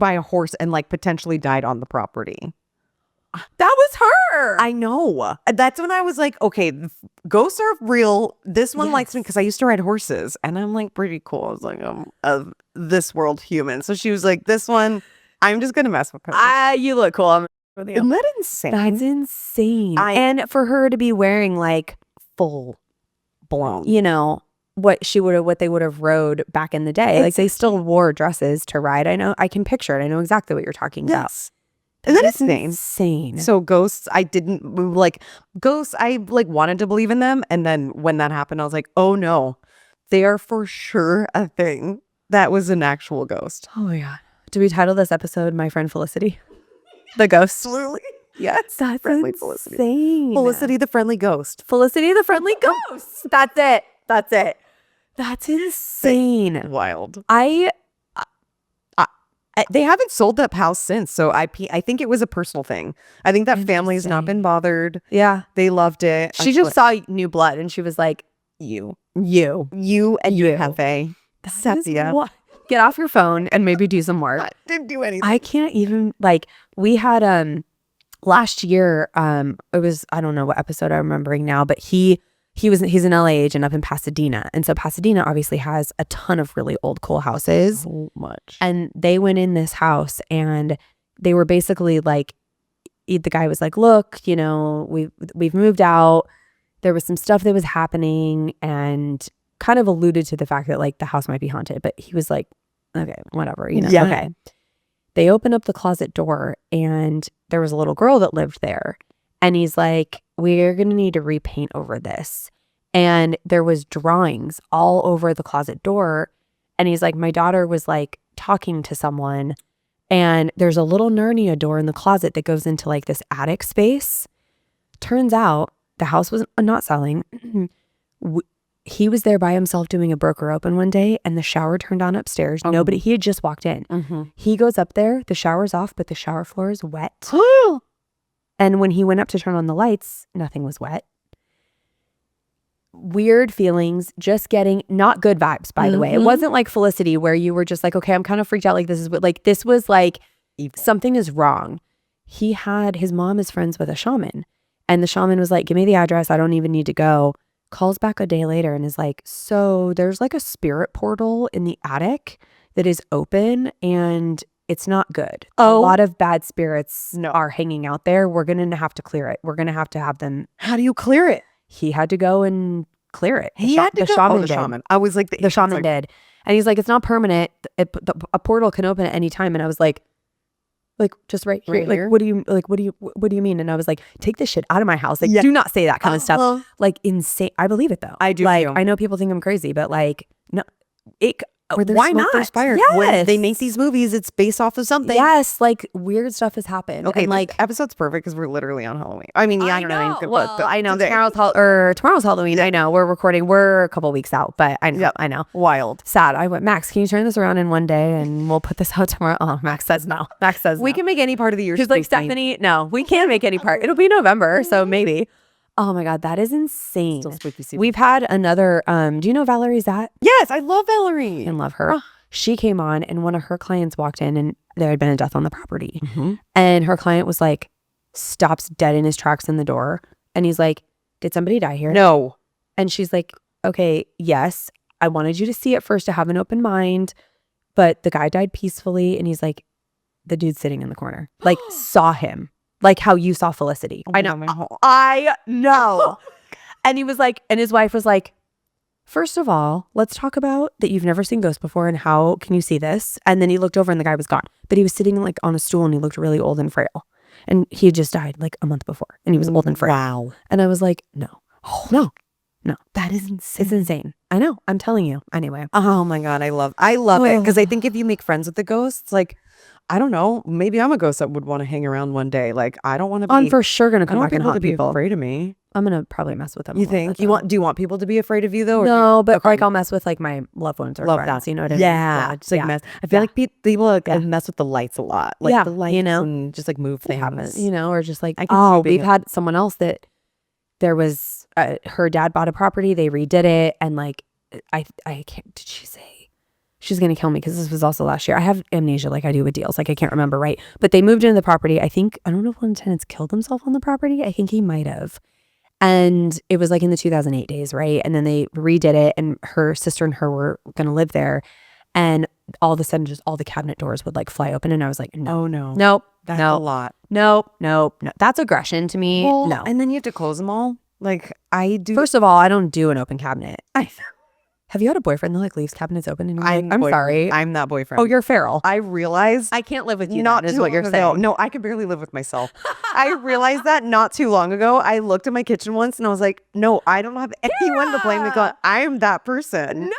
by a horse and like potentially died on the property. That was her. I know. That's when I was like, okay, ghosts are real. This one likes me because I used to ride horses and I'm like pretty cool. I was like, I'm a this world human. So she was like, this one, I'm just going to mess with her. You look cool. Isn't that insane? That's insane. I- And for her to be wearing like Full blown. what they would have rode back in the day. Like they still wore dresses to ride. I know, I can picture it. I know exactly what you're talking about. Yes. And that is insane. So ghosts, I wanted to believe in them. And then when that happened, I was like, oh no, they are for sure a thing. That was an actual ghost. Oh my God. Do we title this episode My Friend Felicity? The ghost? Absolutely. Yes. That's friendly insane. Felicity. Felicity the friendly ghost. Felicity the friendly ghost. That's it. That's insane. Wild. They They haven't sold that house since. So I think it was a personal thing. I think that family's not been bothered. Yeah. They loved it. She just saw new blood and she was like, you and you cafe. Sepia. Get off your phone and maybe do some work. I didn't do anything. I can't even, like, we had last year, it was, I don't know what episode I'm remembering now, but he's an LA agent up in Pasadena. And so Pasadena obviously has a ton of really old cool houses. So much. And they went in this house and they were basically like, the guy was like, look, you know, we've moved out. There was some stuff that was happening and kind of alluded to the fact that like the house might be haunted. But he was like, okay, whatever, you know, Yeah. okay. They opened up the closet door and there was a little girl that lived there. And he's like, we're going to need to repaint over this. And there was drawings all over the closet door. And he's like, my daughter was like talking to someone. And there's a little Narnia door in the closet that goes into like this attic space. Turns out the house was not selling. He was there by himself doing a broker open one day and the shower turned on upstairs. Nobody, he had just walked in. Mm-hmm. He goes up there, the shower's off, but the shower floor is wet. And when he went up to turn on the lights, nothing was wet. Weird feelings, just getting not good vibes, by the way. It wasn't like Felicity where you were just like, okay, I'm kind of freaked out. Like this was like something is wrong. His mom is friends with a shaman and the shaman was like, give me the address. I don't even need to go. Calls back a day later and is like, so there's like a spirit portal in the attic that is open and it's not good. A lot of bad spirits are hanging out there. We're going to have to clear it. We're going to have them. How do you clear it? He had to go and clear it. The shaman. I was like, the shaman did. And he's like, it's not permanent. A portal can open at any time. And I was like, just right here. Like, what do you mean? And I was like, take this shit out of my house. Like, do not say that kind of stuff. Like, insane. I believe it though. I do. Like, too. I know people think I'm crazy, but like, no, why not? Inspired. Yes. When they make these movies, it's based off of something. Yes, like weird stuff has happened. Okay, and like episode's perfect because we're literally on Halloween. I mean, yeah, I don't know. Well, I know tomorrow's Halloween. I know we're recording. We're a couple weeks out, but I know. Yep. I know. Wild. Sad. I went, Max, can you turn this around in one day and we'll put this out tomorrow? Oh, Max says no. Max says we no. can make any part of the year. She's like, Stephanie, no, we can't make any part. It'll be November, so maybe. Oh my God, that is insane. Still spooky season. We've had another. Do you know Valerie Zatt? Yes, I love Valerie And love her. She came on and one of her clients walked in and there had been a death on the property. Mm-hmm. And her client was like, stops dead in his tracks in the door. And he's like, did somebody die here? No. And she's like, okay, yes. I wanted you to see it first to have an open mind. But the guy died peacefully. And he's like, the dude's sitting in the corner. Like, saw him. Like how you saw Felicity. I know. I know. And he was like, and his wife was like, first of all, let's talk about that you've never seen ghosts before and how can you see this? And then he looked over and the guy was gone. But he was sitting like on a stool and he looked really old and frail. And he had just died like a month before and he was old and frail. Wow. And I was like, no. No. That is insane. It's insane. I know. I'm telling you. Anyway. Oh my God. I love it. Because I think if you make friends with the ghosts, like, I don't know, maybe I'm a ghost that would want to hang around one day. Like, I don't want to be. I'm for sure going to I come don't back want and people to haunt be people. afraid of me. I'm going to probably mess with them. You think? Do you want people to be afraid of you though? Or no, but okay. like I'll mess with like my loved ones or Love friends. that. You know what I mean? Yeah. Just like mess. I feel like people like mess with the lights a lot. Like the lights, you know, and just like move things. You know, or just like, I can see we've had someone else that there was, her dad bought a property, they redid it. And like, I can't, did she say? She's going to kill me because this was also last year. I have amnesia like I do with deals. Like I can't remember, right? But they moved into the property. I don't know if one of the tenants killed himself on the property. I think he might have. And it was like in the 2008 days, right? And then they redid it and her sister and her were going to live there. And all of a sudden just all the cabinet doors would like fly open. And I was like, no. Oh no. Nope. That's a lot. Nope. That's aggression to me. Well, no. And then you have to close them all. Like I do. First of all, I don't do an open cabinet. Have you had a boyfriend that like leaves cabinets open and you're like, I'm boyfriend. sorry. I'm that boyfriend. Oh, you're feral. I realized I can't live with you. not That is too what you're long ago. saying. No, I could barely live with myself. I realized that not too long ago. I looked at my kitchen once and I was like, no, I don't have anyone to blame. I am that person. No.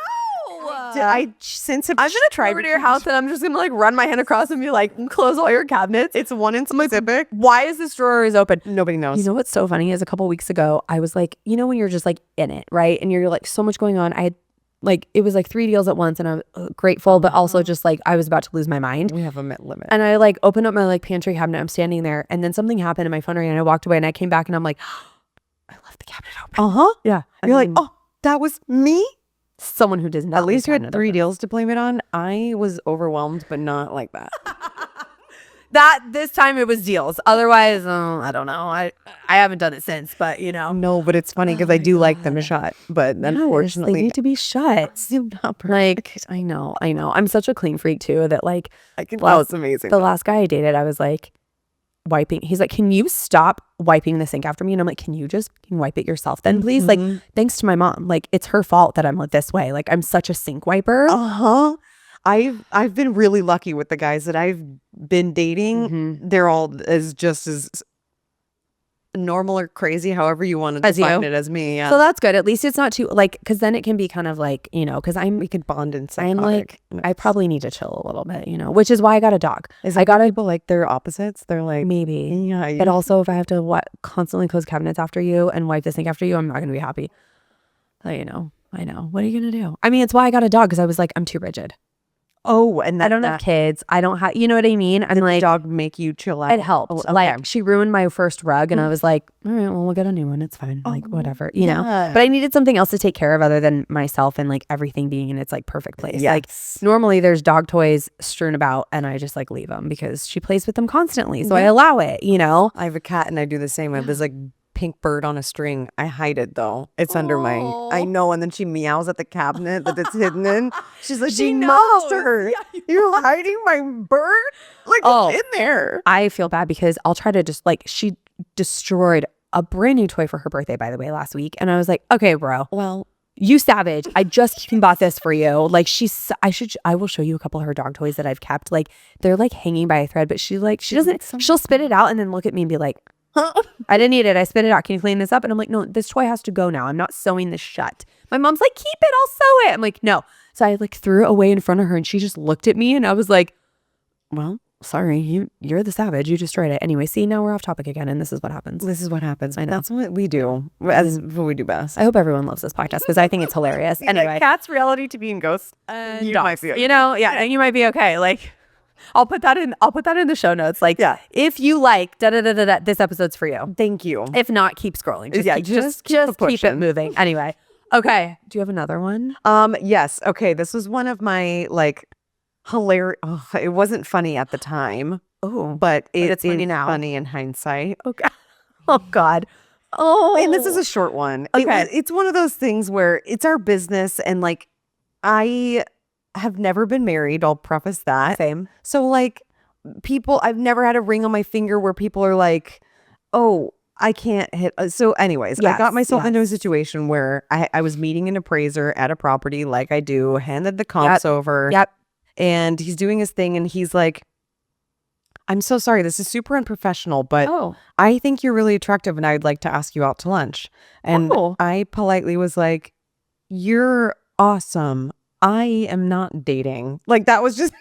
I since have I'm gonna try over to your house and I'm just gonna like run my hand across and be like, close all your cabinets. It's one in specific. Why is this drawer always open? Nobody knows. You know what's so funny is a couple weeks ago, I was like, you know, when you're just like in it, right? And you're like so much going on. I had like, it was like 3 deals at once and I'm grateful, but also just like, I was about to lose my mind. We have a limit. And I like opened up my like pantry cabinet. I'm standing there and then something happened and my phone rang and I walked away and I came back and I'm like, I left the cabinet open. Yeah. You're like, oh, that was me? Someone who does not. At least you leave had cabinet 3 open. deals to blame it on. I was overwhelmed, but not like that. That this time it was deals. Otherwise, I don't know. I haven't done it since, but you know. No, but it's funny because I do like them shut. But unfortunately, they need to be shut. not perfect. Like, I know. I'm such a clean freak too that like that was amazing. the last guy I dated, I was like wiping. He's like, can you stop wiping the sink after me? And I'm like, can you wipe it yourself then, please? Like, thanks to my mom. Like, it's her fault that I'm like this way. Like, I'm such a sink wiper. I've been really lucky with the guys that I've been dating. They're all just as normal or crazy, however you want to define it as me. Yeah. So that's good. At least it's not too like, because then it can be kind of like, you know, because we could bond and I'm like, I probably need to chill a little bit, you know, which is why I got a dog. I got people like they're opposites. They're like maybe, yeah. But also if I have to constantly close cabinets after you and wipe the sink after you, I'm not gonna be happy. You know, I know. What are you gonna do? I mean, it's why I got a dog because I was like, I'm too rigid. Oh, and I don't have kids. I don't have, you know what I mean? I'm like, dog make you chill out. it helped. Okay. Like she ruined my first rug and I was like, all right, well, we'll get a new one. It's fine. Like whatever, you know, but I needed something else to take care of other than myself and like everything being in its like perfect place. Yes. Like normally there's dog toys strewn about and I just like leave them because she plays with them constantly. So I allow it, you know? I have a cat and I do the same. I have this like pink bird on a string. I hide it though. It's under my, I know. And then she meows at the cabinet that it's hidden in. She's like, She you knows. monster. Yeah, You're hiding my bird? Like it's in there. I feel bad because I'll try to just like, she destroyed a brand new toy for her birthday, by the way, last week. And I was like, okay, bro. Well, You savage. I just bought this for you. Like I will show you a couple of her dog toys that I've kept. Like they're like hanging by a thread, but she doesn't, she'll spit it out and then look at me and be like, I didn't eat it. I spit it out. Can you clean this up? And I'm like, no, this toy has to go now. I'm not sewing this shut. My mom's like, keep it. I'll sew it. I'm like, no. So I like threw it away in front of her and she just looked at me and I was like, well, sorry, you're the savage. You destroyed it. Anyway, see, now we're off topic again and this is what happens. this is what happens. I know. That's what we do. That's what we do best. I hope everyone loves this podcast because I think it's hilarious. Anyway. Cats, reality TV, and ghosts. You might be okay. You know, yeah, you might be okay. Like I'll put that in the show notes. Like, Yeah. if you like this episode's for you. Thank you. If not, keep scrolling. Just Yeah, keep, just keep just keep it pushing. moving. Anyway. Okay. Do you have another one? Yes. Okay. This was one of my like hilarious. Oh, it wasn't funny at the time. Oh, But it's funny is now. funny in hindsight. okay. Oh God. Oh, And this is a short one. Okay. It's one of those things where it's our business and like I have never been married. I'll preface that. same. So like I've never had a ring on my finger where people are like, oh, I can't hit. So anyways, I got myself into a situation where I was meeting an appraiser at a property like I do, handed the comps over. Yep. And he's doing his thing and he's like, I'm so sorry. This is super unprofessional, but Oh. I think you're really attractive and I'd like to ask you out to lunch. And Oh. I politely was like, you're awesome. I am not dating. Like that was just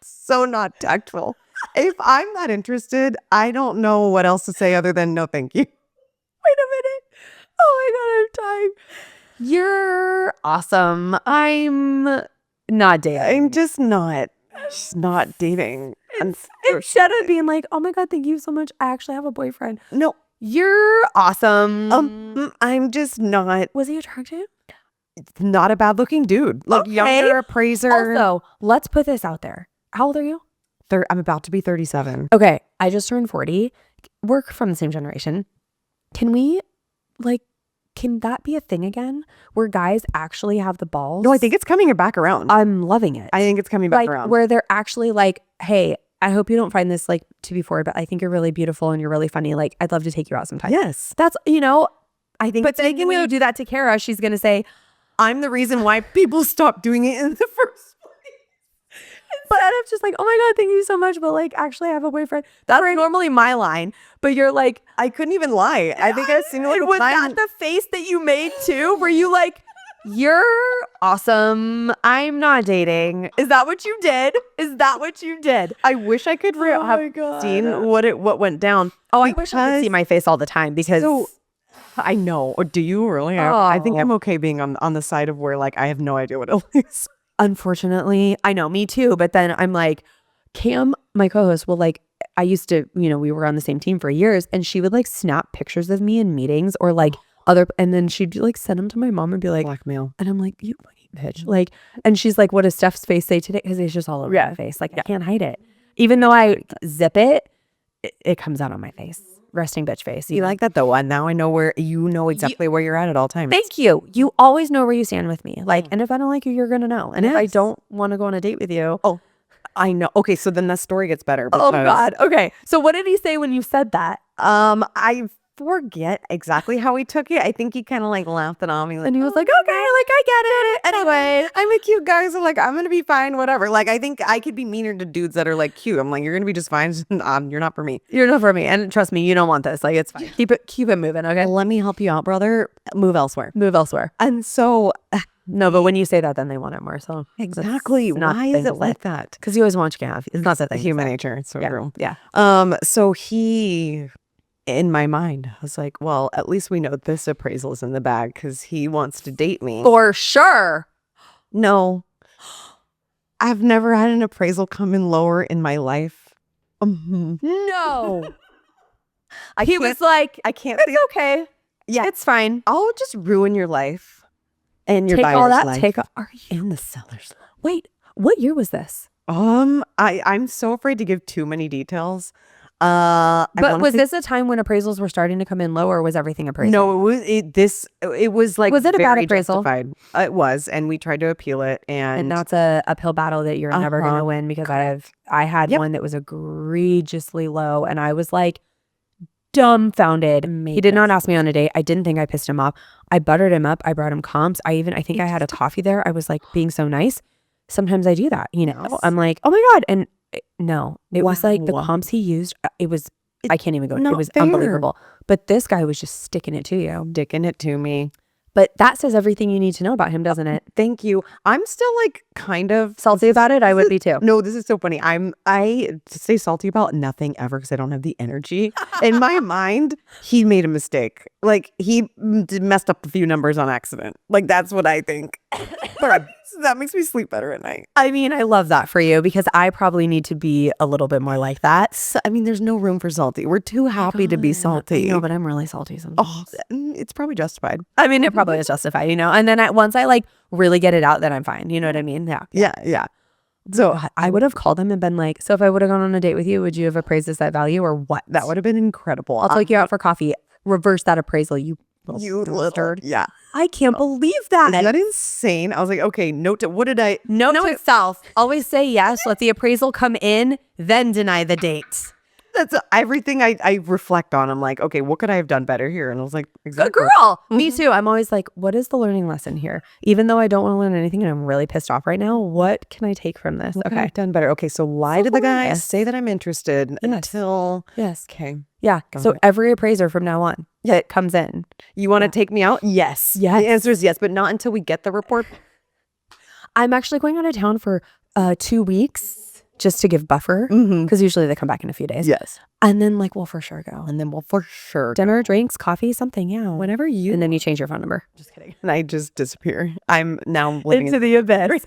so not tactful. If I'm not interested, I don't know what else to say other than no, thank you. Wait a minute. Oh my God, I'm dying. You're awesome. I'm not dating. I'm just not dating. Instead of being like, oh my God, thank you so much. I actually have a boyfriend. No, You're awesome. I'm just not Was he attractive? a bad looking dude. Like Okay. younger appraiser. Also, let's put this out there. How old are you? I'm about to be 37. Okay, I just turned 40. We're from the same generation. Can that be a thing again where guys actually have the balls? No, I think it's coming back around. I'm loving it. I think it's coming back like around. where they're actually like, hey, I hope you don't find this like to be forward, but I think you're really beautiful and you're really funny. Like, I'd love to take you out sometime. Yes. That's, I think but then when you do that to Kara, she's going to say, I'm the reason why people stopped doing it in the first place. But I'm just like, oh my God, thank you so much. But like, actually, I have a boyfriend. That's normally my line. But you're like, I couldn't even lie. I think I've seen it like was that the face that you made too? Were you like, you're awesome. I'm not dating. Is that what you did? Is that what you did? I wish I could have seen what went down. Oh, I wish I could see my face all the time because I know. Or do you really? I think I'm okay being on the side of where like I have no idea what it is. unfortunately, I know, me too. But then I'm like, Cam, my co-host, will like, I used to, we were on the same team for years, and she would like snap pictures of me in meetings or like and then she'd like send them to my mom and be like, blackmail. And I'm like, you fucking bitch. Like, and she's like, what does Steph's face say today? Because it's just all over my face. Like, I can't hide it. Even though I zip it, it comes out on my face. Resting bitch face. You like that though? And now I know where exactly where you're at all times. Thank you. You always know where you stand with me. Like, and if I don't like you, you're gonna know. And if I don't want to go on a date with you, I know. Okay, so then the story gets better. Oh God. Okay. So what did he say when you said that? I forget exactly how he took it. I think he kind of like laughed it off me, and he was like, "Okay, like I get it." Anyway, I'm a cute guy, so like I'm gonna be fine, whatever. Like I think I could be meaner to dudes that are like cute. I'm like, you're gonna be just fine. You're not for me. You're not for me, and trust me, you don't want this. Like it's fine. Keep it moving. Okay. Let me help you out, brother. Move elsewhere. Move elsewhere. And so. No, but when you say that, then they want it more. So exactly. Why is it like that? Because you always want what you can have. It's not that thing. Human nature. It's so true. Yeah. So he, in my mind, I was like, well, at least we know this appraisal is in the bag because he wants to date me. For sure. No. I've never had an appraisal come in lower in my life. No. He was like, I can't. It's okay. Yeah. It's fine. I'll just ruin your life. And your take buyer's all that. life. Are you in the seller's life? Wait, what year was this? I'm so afraid to give too many details. But was this a time when appraisals were starting to come in lower, or was everything appraisal? No, it was like, was it a bad appraisal? Justified. It was, and we tried to appeal it, and now it's a uphill battle that you're never going to win because I had one that was egregiously low, and I was like dumbfounded. He did not ask me on a date. I didn't think I pissed him off. I buttered him up. I brought him comps. I think I had a coffee there. I was like being so nice. Sometimes I do that, I'm like, oh my God. And it was like the comps he used. I can't even go. It was unbelievable. But this guy was just sticking it to you. Dicking it to me. But that says everything you need to know about him, doesn't it? Thank you. I'm still like kind of salty about it. I would be too. No, this is so funny. I stay salty about nothing ever because I don't have the energy. In my mind, he made a mistake. Like he messed up a few numbers on accident. Like that's what I think. So that makes me sleep better at night. I mean, I love that for you because I probably need to be a little bit more like that. So, I mean, there's no room for salty. We're too happy to be salty. No, but I'm really salty sometimes. Oh, it's probably justified. I mean, it probably is justified, And then once I like really get it out, then I'm fine. You know what I mean? Yeah. So I would have called him and been like, so if I would have gone on a date with you, would you have appraised this at value or what? That would have been incredible. I'll take you out for coffee. Reverse that appraisal, you little. Yeah. I can't believe that. Isn't that insane? I was like, okay, note to self. Always say yes. Let the appraisal come in, then deny the dates. That's everything I reflect on. I'm like, okay, what could I have done better here? And I was like, exactly. Good girl. Me too. I'm always like, what is the learning lesson here? Even though I don't want to learn anything and I'm really pissed off right now, what can I take from this? Okay, I've done better. Okay, so lie to the guy, say that I'm interested until. Yes. Okay. Yeah. So every appraiser from now on, it comes in. You want to take me out? Yes. The answer is yes, but not until we get the report. I'm actually going out of town for 2 weeks. Just to give buffer, because usually they come back in a few days. Yes. And then we'll for sure go. And then we'll for sure dinner, drinks, coffee, something, yeah. Whenever you. And then you change your phone number. Just kidding. And I just disappear. I'm now living into the abyss.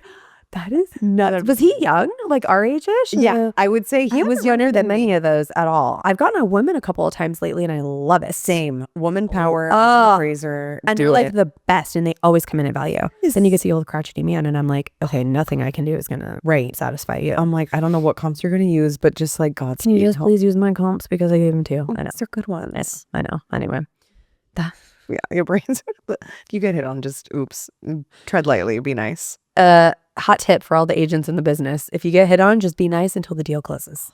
That is nuts. Was he young? Like our age-ish? Yeah. I would say he was younger than many of those at all. I've gotten a woman a couple of times lately and I love it. Same. Woman power, appraiser. And they're like the best and they always come in at value. Then you get the old crotchety man and I'm like, okay, nothing I can do is going to satisfy you. I'm like, I don't know what comps you're going to use, but just like God. Can you just please use my comps because I gave them to you? I know. They're good ones. I know. Anyway. Yeah, your brains. If you get hit on, just oops. Tread lightly. Be nice. Hot tip for all the agents in the business. If you get hit on, just be nice until the deal closes.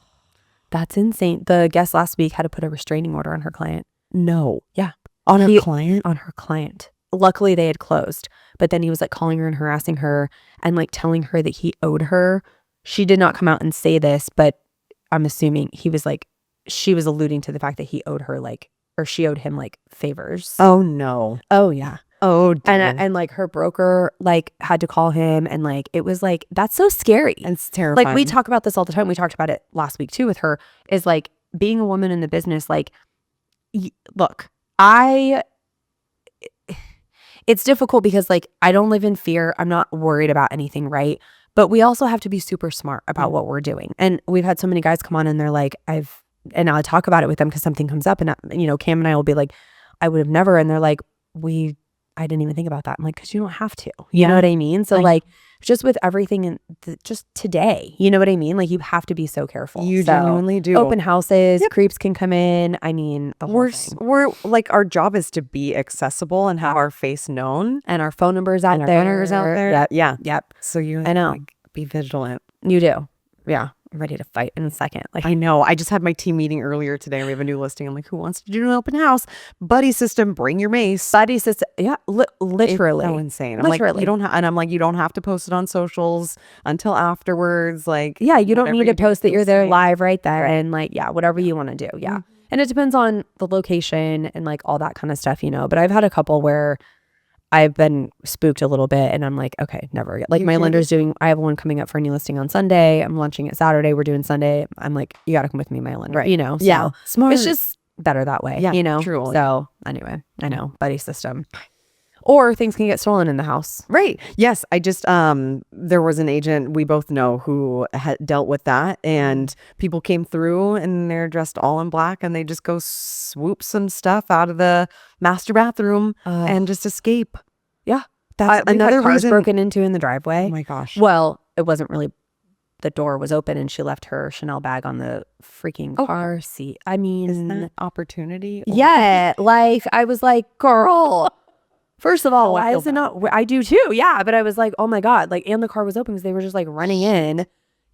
That's insane. The guest last week had to put a restraining order on her client. No. Yeah. On her client? On her client. luckily they had closed, but then he was like calling her and harassing her and like telling her that he owed her. She did not come out and say this, but I'm assuming he was like, she was alluding to the fact that he owed her like, or she owed him like favors. Oh no. Oh yeah. Oh dear. And like her broker like had to call him, and like it was like, that's so scary. It's terrifying. Like we talk about this all the time. We talked about it last week too with her, is like being a woman in the business. Like, look, it's difficult because like I don't live in fear. I'm not worried about anything, right? But we also have to be super smart about what we're doing. And we've had so many guys come on and they're like, and I'll talk about it with them because something comes up, and Cam and I will be like, I would have never, and they're like, I didn't even think about that. I'm like, because you don't have to. You know what I mean? So like just with everything in just today, you know what I mean? Like you have to be so careful. You genuinely do. Open houses, creeps can come in. I mean, the whole thing. We're like, our job is to be accessible and have our face known. And our phone numbers out there. Phone numbers out there. Yeah. Yep. So you I know. like, be vigilant. You do. Yeah. I'm ready to fight in a second. Like I know. I just had my team meeting earlier today. We have a new listing. I'm like, who wants to do an open house? Buddy system, bring your mace. buddy system. Yeah. Literally. It's so insane. I'm Literally. like, you don't and I'm like, you don't have to post it on socials until afterwards. Like, yeah, you don't whatever need you to do, post that you're there right. live right there. And like, yeah, whatever you want to do. Yeah. And it depends on the location and like all that kind of stuff, But I've had a couple where I've been spooked a little bit and I'm like, okay, never again. Like my lender's I have one coming up for a new listing on Sunday. I'm launching it Saturday. We're doing Sunday. I'm like, you got to come with me, my lender, Right. So Yeah. Smart. it's just better that way, Yeah, true. So anyway, I know, buddy system. Or things can get stolen in the house. Right. Yes. I just, there was an agent we both know who had dealt with that, and people came through and they're dressed all in black and they just go swoop some stuff out of the master bathroom and just escape. Yeah. That's We've had another cars reason. broken into in the driveway. Oh my gosh. Well, it wasn't really, the door was open and she left her Chanel bag on the freaking car seat. I mean, Isn't that opportunity? yeah, like I was like, girl, first of all, why is it not? I do too. Yeah. But I was like, oh my God. Like, and the car was open because they were just like running in.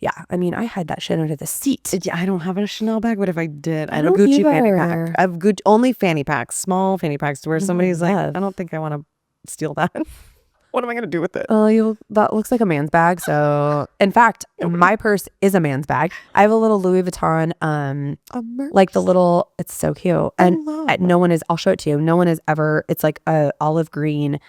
Yeah. I mean, I had that shit under the seat. Yeah, I don't have a Chanel bag. What if I did? I have a don't Gucci fanny either. pack. I have only fanny packs, small fanny packs, to where somebody's like, love. I don't think I want to steal that. What am I going to do with it? That looks like a man's bag. So, in fact, my purse is a man's bag. I have a little Louis Vuitton, like the little. It's so cute, and no one is. I'll show it to you. No one has ever. It's like a olive green,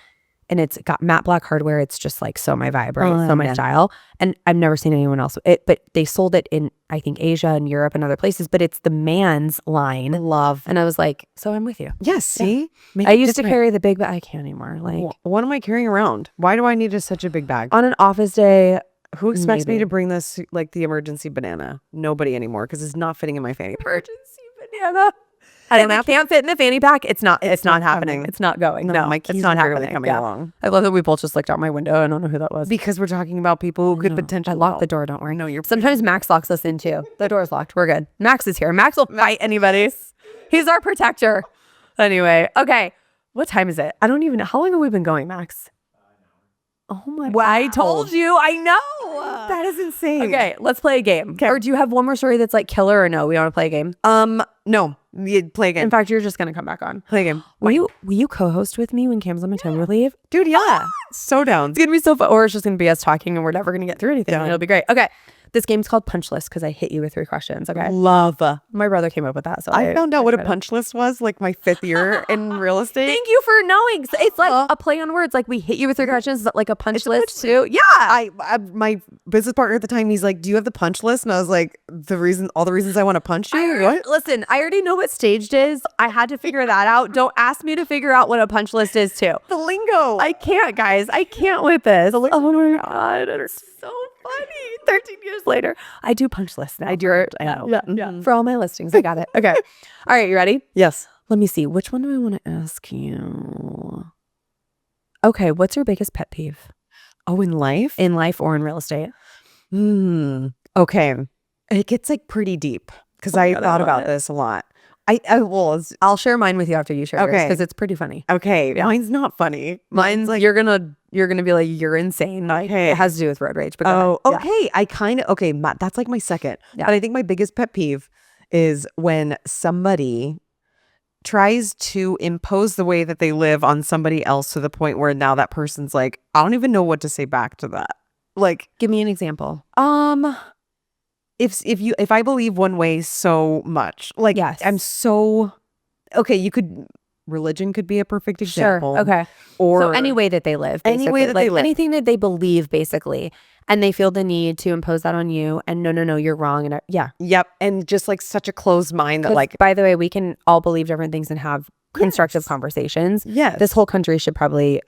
and it's got matte black hardware. It's just like so my vibe, right? So my style, and I've never seen anyone else. But they sold it in, I think, Asia and Europe and other places. But it's the man's line. Love. And I was like, so I'm with you. Yes. See, I used to carry the big, but I can't anymore. Like, what am I carrying around? Why do I need such a big bag? on an office day. Who expects me Maybe. to bring this, like the emergency banana? Nobody anymore, because it's not fitting in my fanny pack. Emergency banana. And it can't fit in the fanny pack. It's not happening. It's not going. No, my it's keys not are barely happening. coming Yeah. along. I love that we both just looked out my window. I don't know who that was. Because we're talking about people who could No, potentially. I locked the door. Don't worry. No, you're. Sometimes Max locks us in too. The door's locked. We're good. Max is here. Max will fight anybody. He's our protector. Anyway, okay. What time is it? I don't even know. How long have we been going, Max? Oh my! Well, I told you. I know. That is insane. Okay, let's play a game. Or do you have one more story that's like killer, or no? We want to play a game. No, you play again. In fact, you're just gonna come back on. Play again. Will you co-host with me when Cam's on maternity leave? Dude, yeah. So down. It's gonna be so fun. Or it's just gonna be us talking and we're never gonna get through anything. Done. It'll be great. Okay. This game's called Punch List because I hit you with 3 questions. Okay. Love. My brother came up with that. So I found out what a tried it. punch list was like my 5th year in real estate. Thank you for knowing. It's like a play on words. Like we hit you with 3 questions, but like a punch list too. Yeah. I my business partner at the time, he's like, "Do you have the punch list?" And I was like, all the reasons I want to punch you." What? Listen, I already know what staged is. I had to figure that out. Don't ask me to figure out what a punch list is too. The lingo. I can't, guys. I can't with this. Oh my God. It's so funny. 13 years later, I do punch lists now. I do it. Yeah. For all my listings. I got it. Okay. All right. You ready? Yes. Let me see. Which one do I want to ask you? Okay. What's your biggest pet peeve Oh, in life? in life or in real estate? Okay. It gets like pretty deep because I God, I thought love about it. this a lot. I'll I'll share mine with you after you share yours Okay. because it's pretty funny. okay. Mine's not funny. Mine's like you're gonna be like you're insane. Okay. It has to do with road rage. But go Oh, ahead. Yeah. okay. I kind of that's like my second. Yeah. But I think my biggest pet peeve is when somebody tries to impose the way that they live on somebody else to the point where now that person's like, I don't even know what to say back to that. Like, Give me an example. if I believe one way so much, like, Yes. I'm so okay. Religion could be a perfect example. Sure. Okay. Or So any way that they live, Any way basically. that Like, they live. anything that they believe, basically, and they feel the need to impose that on you. And no, you're wrong. And yeah. Yep, and just like such a closed mind that 'Cause, like by the way, we can all believe different things and have constructive conversations. yes, This whole country should probably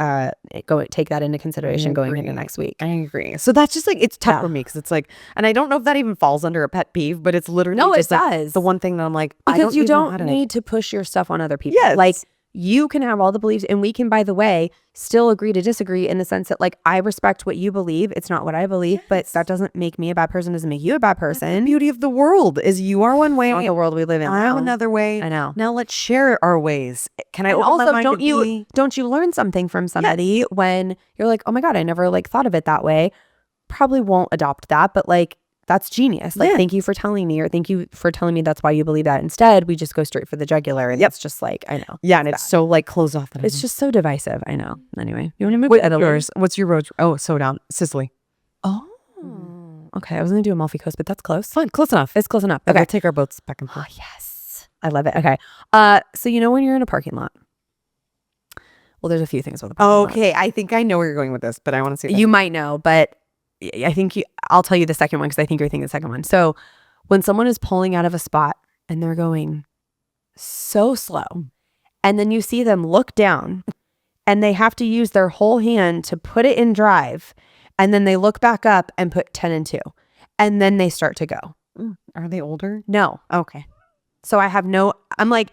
take that into consideration going into agree. next week. I agree. So that's just like it's tough Yeah. for me because it's like, and I don't know if that even falls under a pet peeve, but it's literally No, it just like, does. the one thing that I'm like, I Because you even know how don't to- need to push your stuff on other people. Yes. Like, you can have all the beliefs, and we can, by the way, still agree to disagree in the sense that, like, I respect what you believe. It's not what I believe, but that doesn't make me a bad person, doesn't make you a bad The person. beauty of the world is you are one way, Not the world we live in. I'm now. another way. I know. Now let's share our ways. Can I And open my also, mind to don't you learn something from somebody when you're like, oh my God, I never like thought of it that way. Probably won't adopt that, but like, that's genius. Like, Yeah. thank you for telling me, or thank you for telling me that's why you believe that. Instead, we just go straight for the jugular, and it's just like, I know. Yeah, and it's so like closed off. That It's just so divisive. I know. Anyway, you want to move What's to Italy? yours? What's your road? Oh, so down Sicily. Oh, okay. I was gonna do Amalfi Coast, but that's close. Fine, close enough. It's close enough. Okay, Okay. we'll take our boats back and Oh, forth. yes. I love it. Okay. So you know when you're in a parking lot? Well, there's a few things with a parking lot. Okay, I think I know where you're going with this, but I want to see. You might know, but I think I'll tell you the second one because I think you're thinking the second one. So when someone is pulling out of a spot and they're going so slow, and then you see them look down and they have to use their whole hand to put it in drive, and then they look back up and put 10 and 2, and then they start to go. Are they older? No. Okay. So I'm like,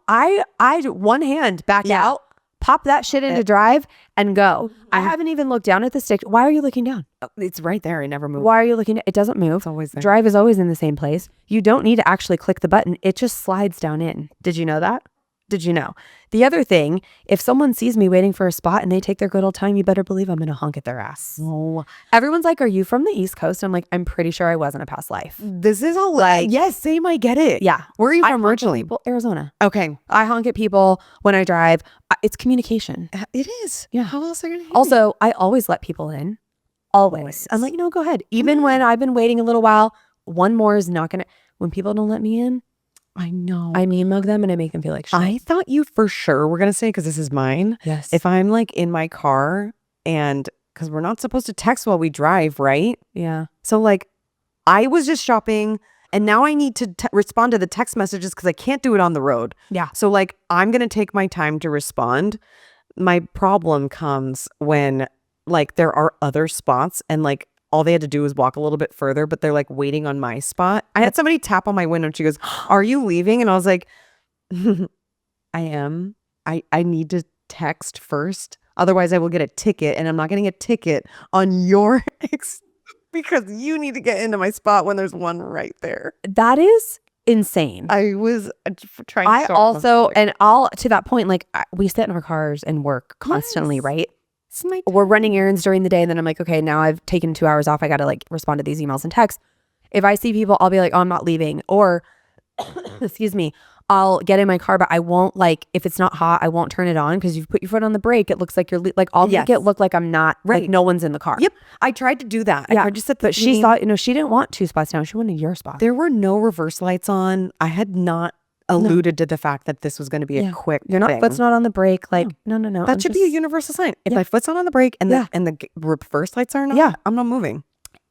I one hand back Yeah. out, pop that shit into drive and go. I haven't even looked down at the stick. Why are you looking down? It's right there. It never moves. Why are you looking? It doesn't move. It's always there. Drive is always in the same place. You don't need to actually click the button. It just slides down in. Did you know that? Did you know? The other thing, if someone sees me waiting for a spot and they take their good old time, you better believe I'm going to honk at their ass. Oh, Everyone's like, are you from the East Coast? I'm like, I'm pretty sure I was in a past life. this is all like, yes, same. I get it. Yeah. Where are you I from honk at originally? people, Arizona. Okay. I honk at people when I drive. It's communication. It is. Yeah. How else are you going to Also, I always let people in. Always. I'm like, go ahead. Even when I've been waiting a little while, one more is not going to. When people don't let me in, I know. I mean mug them and I make them feel like shit. I thought you for sure were going to say, because this is mine. Yes. If I'm like in my car and because we're not supposed to text while we drive, right? Yeah. So like I was just shopping and now I need to respond to the text messages because I can't do it on the road. Yeah. So like I'm going to take my time to respond. My problem comes when like there are other spots and like all they had to do was walk a little bit further, but they're like waiting on my spot. I had somebody tap on my window and she goes, "Are you leaving?" And I was like, I am. I need to text first. Otherwise I will get a ticket, and I'm not getting a ticket on your because you need to get into my spot when there's one right there. That is insane. I was trying I so also, much. and I'll, to that point, like we sit in our cars and work constantly, Yes. right? It's my We're running errands during the day. And then I'm like, okay, now I've taken 2 hours off. I got to like respond to these emails and texts. If I see people, I'll be like, oh, I'm not leaving. Or, excuse me, I'll get in my car, but I won't like, if it's not hot, I won't turn it on because you've put your foot on the brake. It looks like you're like, I'll make Yes. it look like I'm not, like Right. no one's in the car. Yep. I tried to do that. Yeah. I just said But she thought, she didn't want 2 spots down. She wanted your spot. there were no reverse lights on. I had not alluded to the fact that this was going to be a quick You're not, thing. foot's not on the brake. Like, no. That I'm should be a just- universal sign. If Yeah. my foot's not on the brake and Yeah. the reverse lights are not, Yeah. I'm not moving.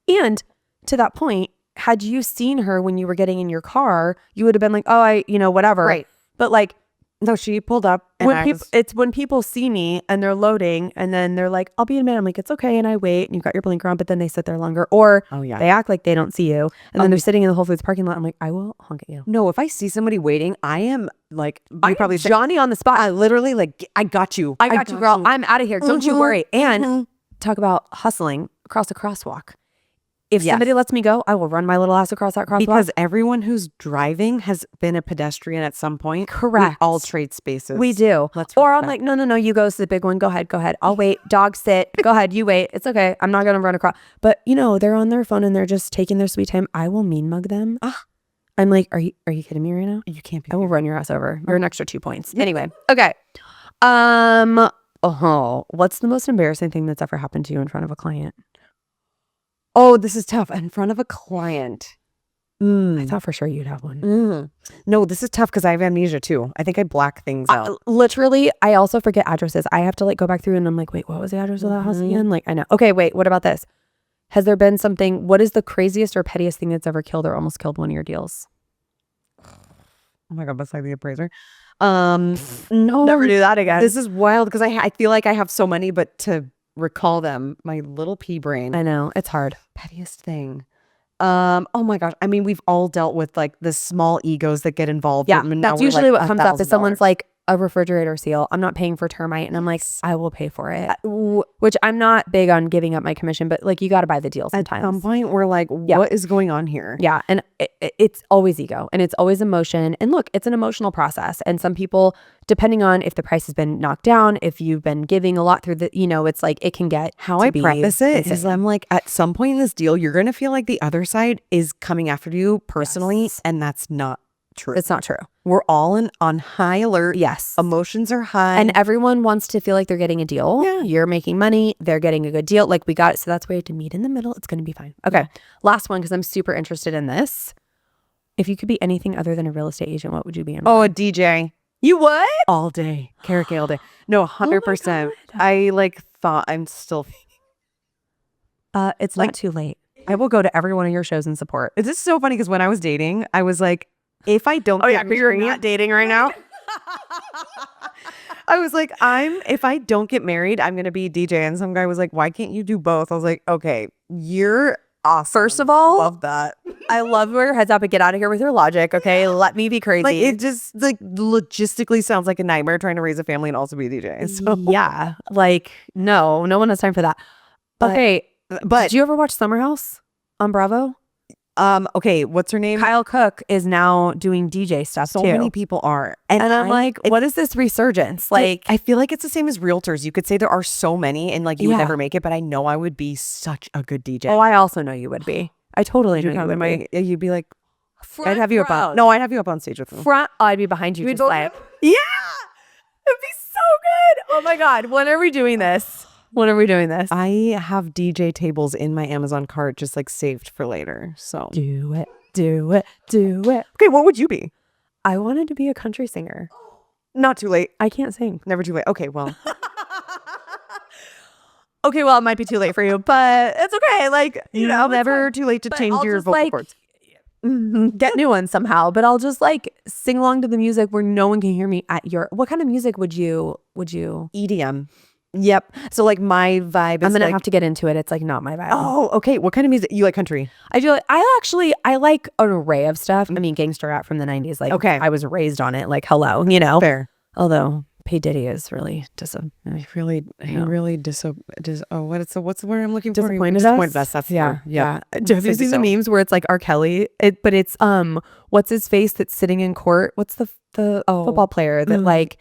And to that point, had you seen her when you were getting in your car, you would have been like, oh, whatever. Right. But like, No, she pulled up and when I people, was- it's when people see me and they're loading and then they're like, I'll be in a minute. I'm like, it's okay. And I wait and you've got your blinker on, but then they sit there longer, or Oh, yeah. they act like they don't see you. And then they're sitting in the Whole Foods parking lot. I'm like, I will honk at you. No, if I see somebody waiting, I am like, I you probably say, Johnny on the spot. I literally like, I got you. I got you, girl. I'm out of here. Don't you Mhm. worry. And Mhm. talk about hustling across a crosswalk. If Yes. somebody lets me go, I will run my little ass across that crosswalk. Because everyone who's driving has been a pedestrian at some point. Correct. We all trade spaces. we do. Let's Or I'm respect. like, no, you go to the big one. Go ahead. I'll wait. Dog sit. Go ahead. You wait. It's okay. I'm not going to run across. But they're on their phone and they're just taking their sweet time. I will mean mug them. I'm like, are you kidding me right now? You can't be. I will run your ass over. You're an extra 2 points. Yeah. Anyway, okay. What's the most embarrassing thing that's ever happened to you in front of a client? Oh, this is tough. In front of a client. I thought for sure you'd have one. No, this is tough because I have amnesia too. I think I black things out. Literally, I also forget addresses. I have to like go back through and I'm like, wait, what was the address of that house again? Like, I know. Okay, wait, what about this? Has there been something, what is the craziest or pettiest thing that's ever killed or almost killed one of your deals? Oh my God, besides the appraiser. No, Never do that again. This is wild because I feel like I have so many, but to recall them, my little pea brain. I know, it's hard. Pettiest thing. Oh my gosh. I mean, we've all dealt with like the small egos that get involved. Yeah, and now that's we're usually like what comes up is $1,000. someone's like, a refrigerator seal. I'm not paying for termite. And I'm like, I will pay for it. Which I'm not big on giving up my commission, but like you got to buy the deal sometimes. At some point, we're like, what is going on here? Yeah. And it's always ego and it's always emotion. And look, it's an emotional process. And some people, depending on if the price has been knocked down, if you've been giving a lot through the, it's like it can get How I preface it is I'm like, at some point in this deal, you're going to feel like the other side is coming after you personally. Yes. And that's not true. It's not true. We're all on high alert. Yes. Emotions are high. And everyone wants to feel like they're getting a deal. Yeah. You're making money. They're getting a good deal. Like we got it. So that's why you have to meet in the middle. It's going to be fine. Okay. Last one, because I'm super interested in this. If you could be anything other than a real estate agent, what would you be? Oh, a DJ. You would? All day. Karaoke all day. No, 100%. I like thought I'm still. It's not too late. I will go to every one of your shows and support. It's just so funny because when I was dating, I was like, if I don't. Oh yeah, you're not dating right now. I was like, if I don't get married, I'm gonna be a DJ. And some guy was like, why can't you do both? I was like, okay, you're awesome. First of all, love that. I love where your head's up and get out of here with your logic. Okay, let me be crazy. Like it just like logistically sounds like a nightmare trying to raise a family and also be a DJ. So yeah, like no one has time for that. Okay, but did you ever watch Summer House on Bravo? Okay, what's her name? Kyle Cook is now doing DJ stuff So too. many people are. And I'm like, what is this resurgence? Like, I feel like it's the same as realtors. You could say there are so many and like you would Yeah. never make it, but I know I would be such a good DJ. oh, I also know you would be. I totally know you would be. You'd be like, Front I'd have you up row. on. No, I'd have you up on stage with them. Front. Oh, I'd be behind you. We'd Just both- like, yeah, it'd be so good. Oh my God, when are we doing this? When are we doing this? I have DJ tables in my Amazon cart just like saved for later. So Do it, do it, do it. okay, what would you be? I wanted to be a country singer. Not too late. I can't sing. Never too late. Okay, well. Okay, well, it might be too late for you, but it's okay. Like, Never too late to But change I'll your just, vocal like, cords. get new ones somehow. But I'll just like sing along to the music where no one can hear me at your. What kind of music would you? EDM. Yep. So like my vibe is I'm gonna like, have to get into it. It's like not my vibe. oh, okay. What kind of music? You like country? I do. I like an array of stuff. I mean, gangster rap from the 90s. Like, Okay. I was raised on it. Like, hello, Fair. Although P Diddy is really I really what's the word I'm looking for? disappointed us. That's yeah, the word. Have you seen the memes where it's like R. Kelly? But it's what's his face that's sitting in court? What's the football player that like?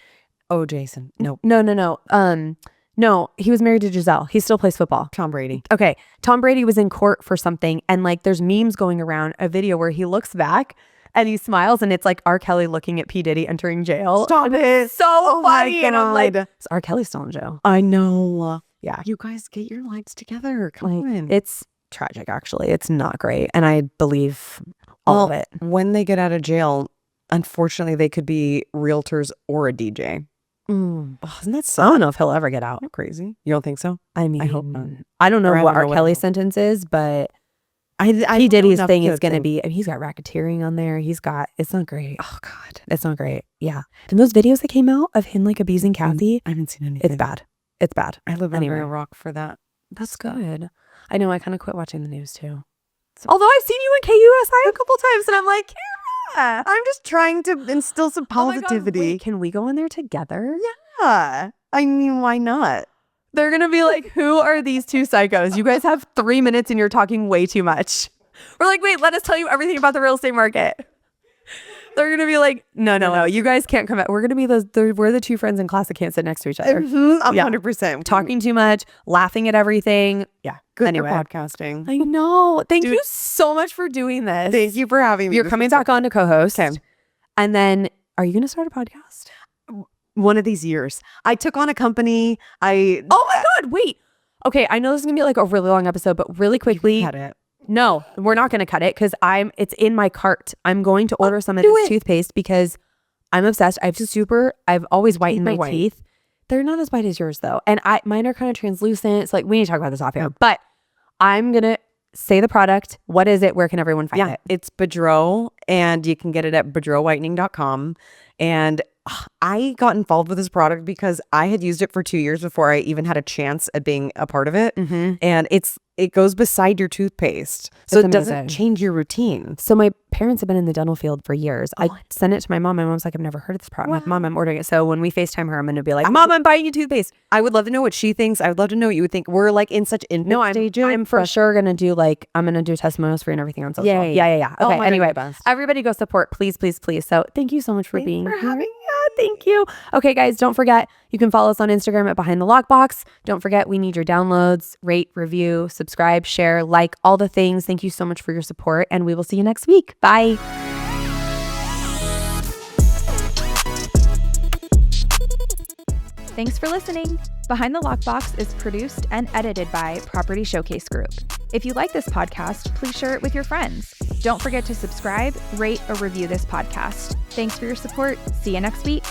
Oh, Jason. Nope. No, he was married to Giselle. He still plays football. Tom Brady. Okay, Tom Brady was in court for something, and like there's memes going around a video where he looks back and he smiles, and it's like R. Kelly looking at P. Diddy entering jail. Stop it. So Oh my funny, and I'm like, God. is R. Kelly still in jail? I know. Yeah, You guys get your lives together. Come like on. it's tragic. Actually, it's not great, and I believe all of it. When they get out of jail, unfortunately, they could be realtors or a DJ. Oh, Isn't that I so don't know if he'll ever get out. crazy? You don't think so? I mean, hope not. I don't know Or I what don't know R. what Kelly's else. sentence is, but I P. don't know Diddy's enough thing to is going to think. be, he's got racketeering on there. It's not great. Oh God, it's not great. Yeah. And those videos that came out of him like abusing Kathy, I haven't seen anything. it's bad. It's bad. I live Anyway. under a rock for that. That's good. I know. I kind of quit watching the news too. Although I've seen you in KUSI a couple times and I'm like, yeah. I'm just trying to instill some Oh my God, positivity. wait, can we go in there together? Yeah. I mean, why not? They're going to be like, who are these two psychos? You guys have 3 minutes and you're talking way too much. We're like, wait, let us tell you everything about the real estate market. They're going to be like, no, you guys can't come out. We're going to be we're the two friends in class that can't sit next to each other. 100%. Talking too much, laughing at everything. Yeah. Good Anyway. for podcasting. I know. Thank Dude. you so much for doing this. Thank you for having me. You're This coming was back on to co-host. Okay. And then are you going to start a podcast? one of these years. I took on a company. Oh my God, wait. Okay, I know this is going to be like a really long episode, but really quickly. Cut it. No, we're not going to cut it because it's in my cart. I'm going to order some of do this it. toothpaste because I'm obsessed. I've always whitened my are white. teeth. They're not as white as yours though. And mine are kind of translucent. It's like, we need to talk about this off air, but I'm going to say the product. What is it? Where can everyone find it? It's Bedreau, and you can get it at bedreauwhitening.com. And I got involved with this product because I had used it for 2 years before I even had a chance at being a part of it. Mm-hmm. And it goes beside your toothpaste. So It's it doesn't amazing. change your routine. So my parents have been in the dental field for years. I sent it to my mom. My mom's like, I've never heard of this product. I'm like, Mom, I'm ordering it. So when we FaceTime her, I'm going to be like, Mom, I'm buying you toothpaste. I would love to know what she thinks. I would love to know what you would think. We're like in such infant stages. I'm for sure going to do I'm going to do testimonials for you and everything on social. Yay. Yeah. Oh Okay. my God, Anyway, you're the best. everybody go support, please, please, please. So thank you so much for being for here. having Yeah, thank you. Okay, guys, don't forget, you can follow us on Instagram at Behind the Lockbox. Don't forget, we need your downloads, rate, review, subscribe, share, like, all the things. Thank you so much for your support, and we will see you next week. Bye. Thanks for listening. Behind the Lockbox is produced and edited by Property Showcase Group. If you like this podcast, please share it with your friends. Don't forget to subscribe, rate, or review this podcast. Thanks for your support. See you next week.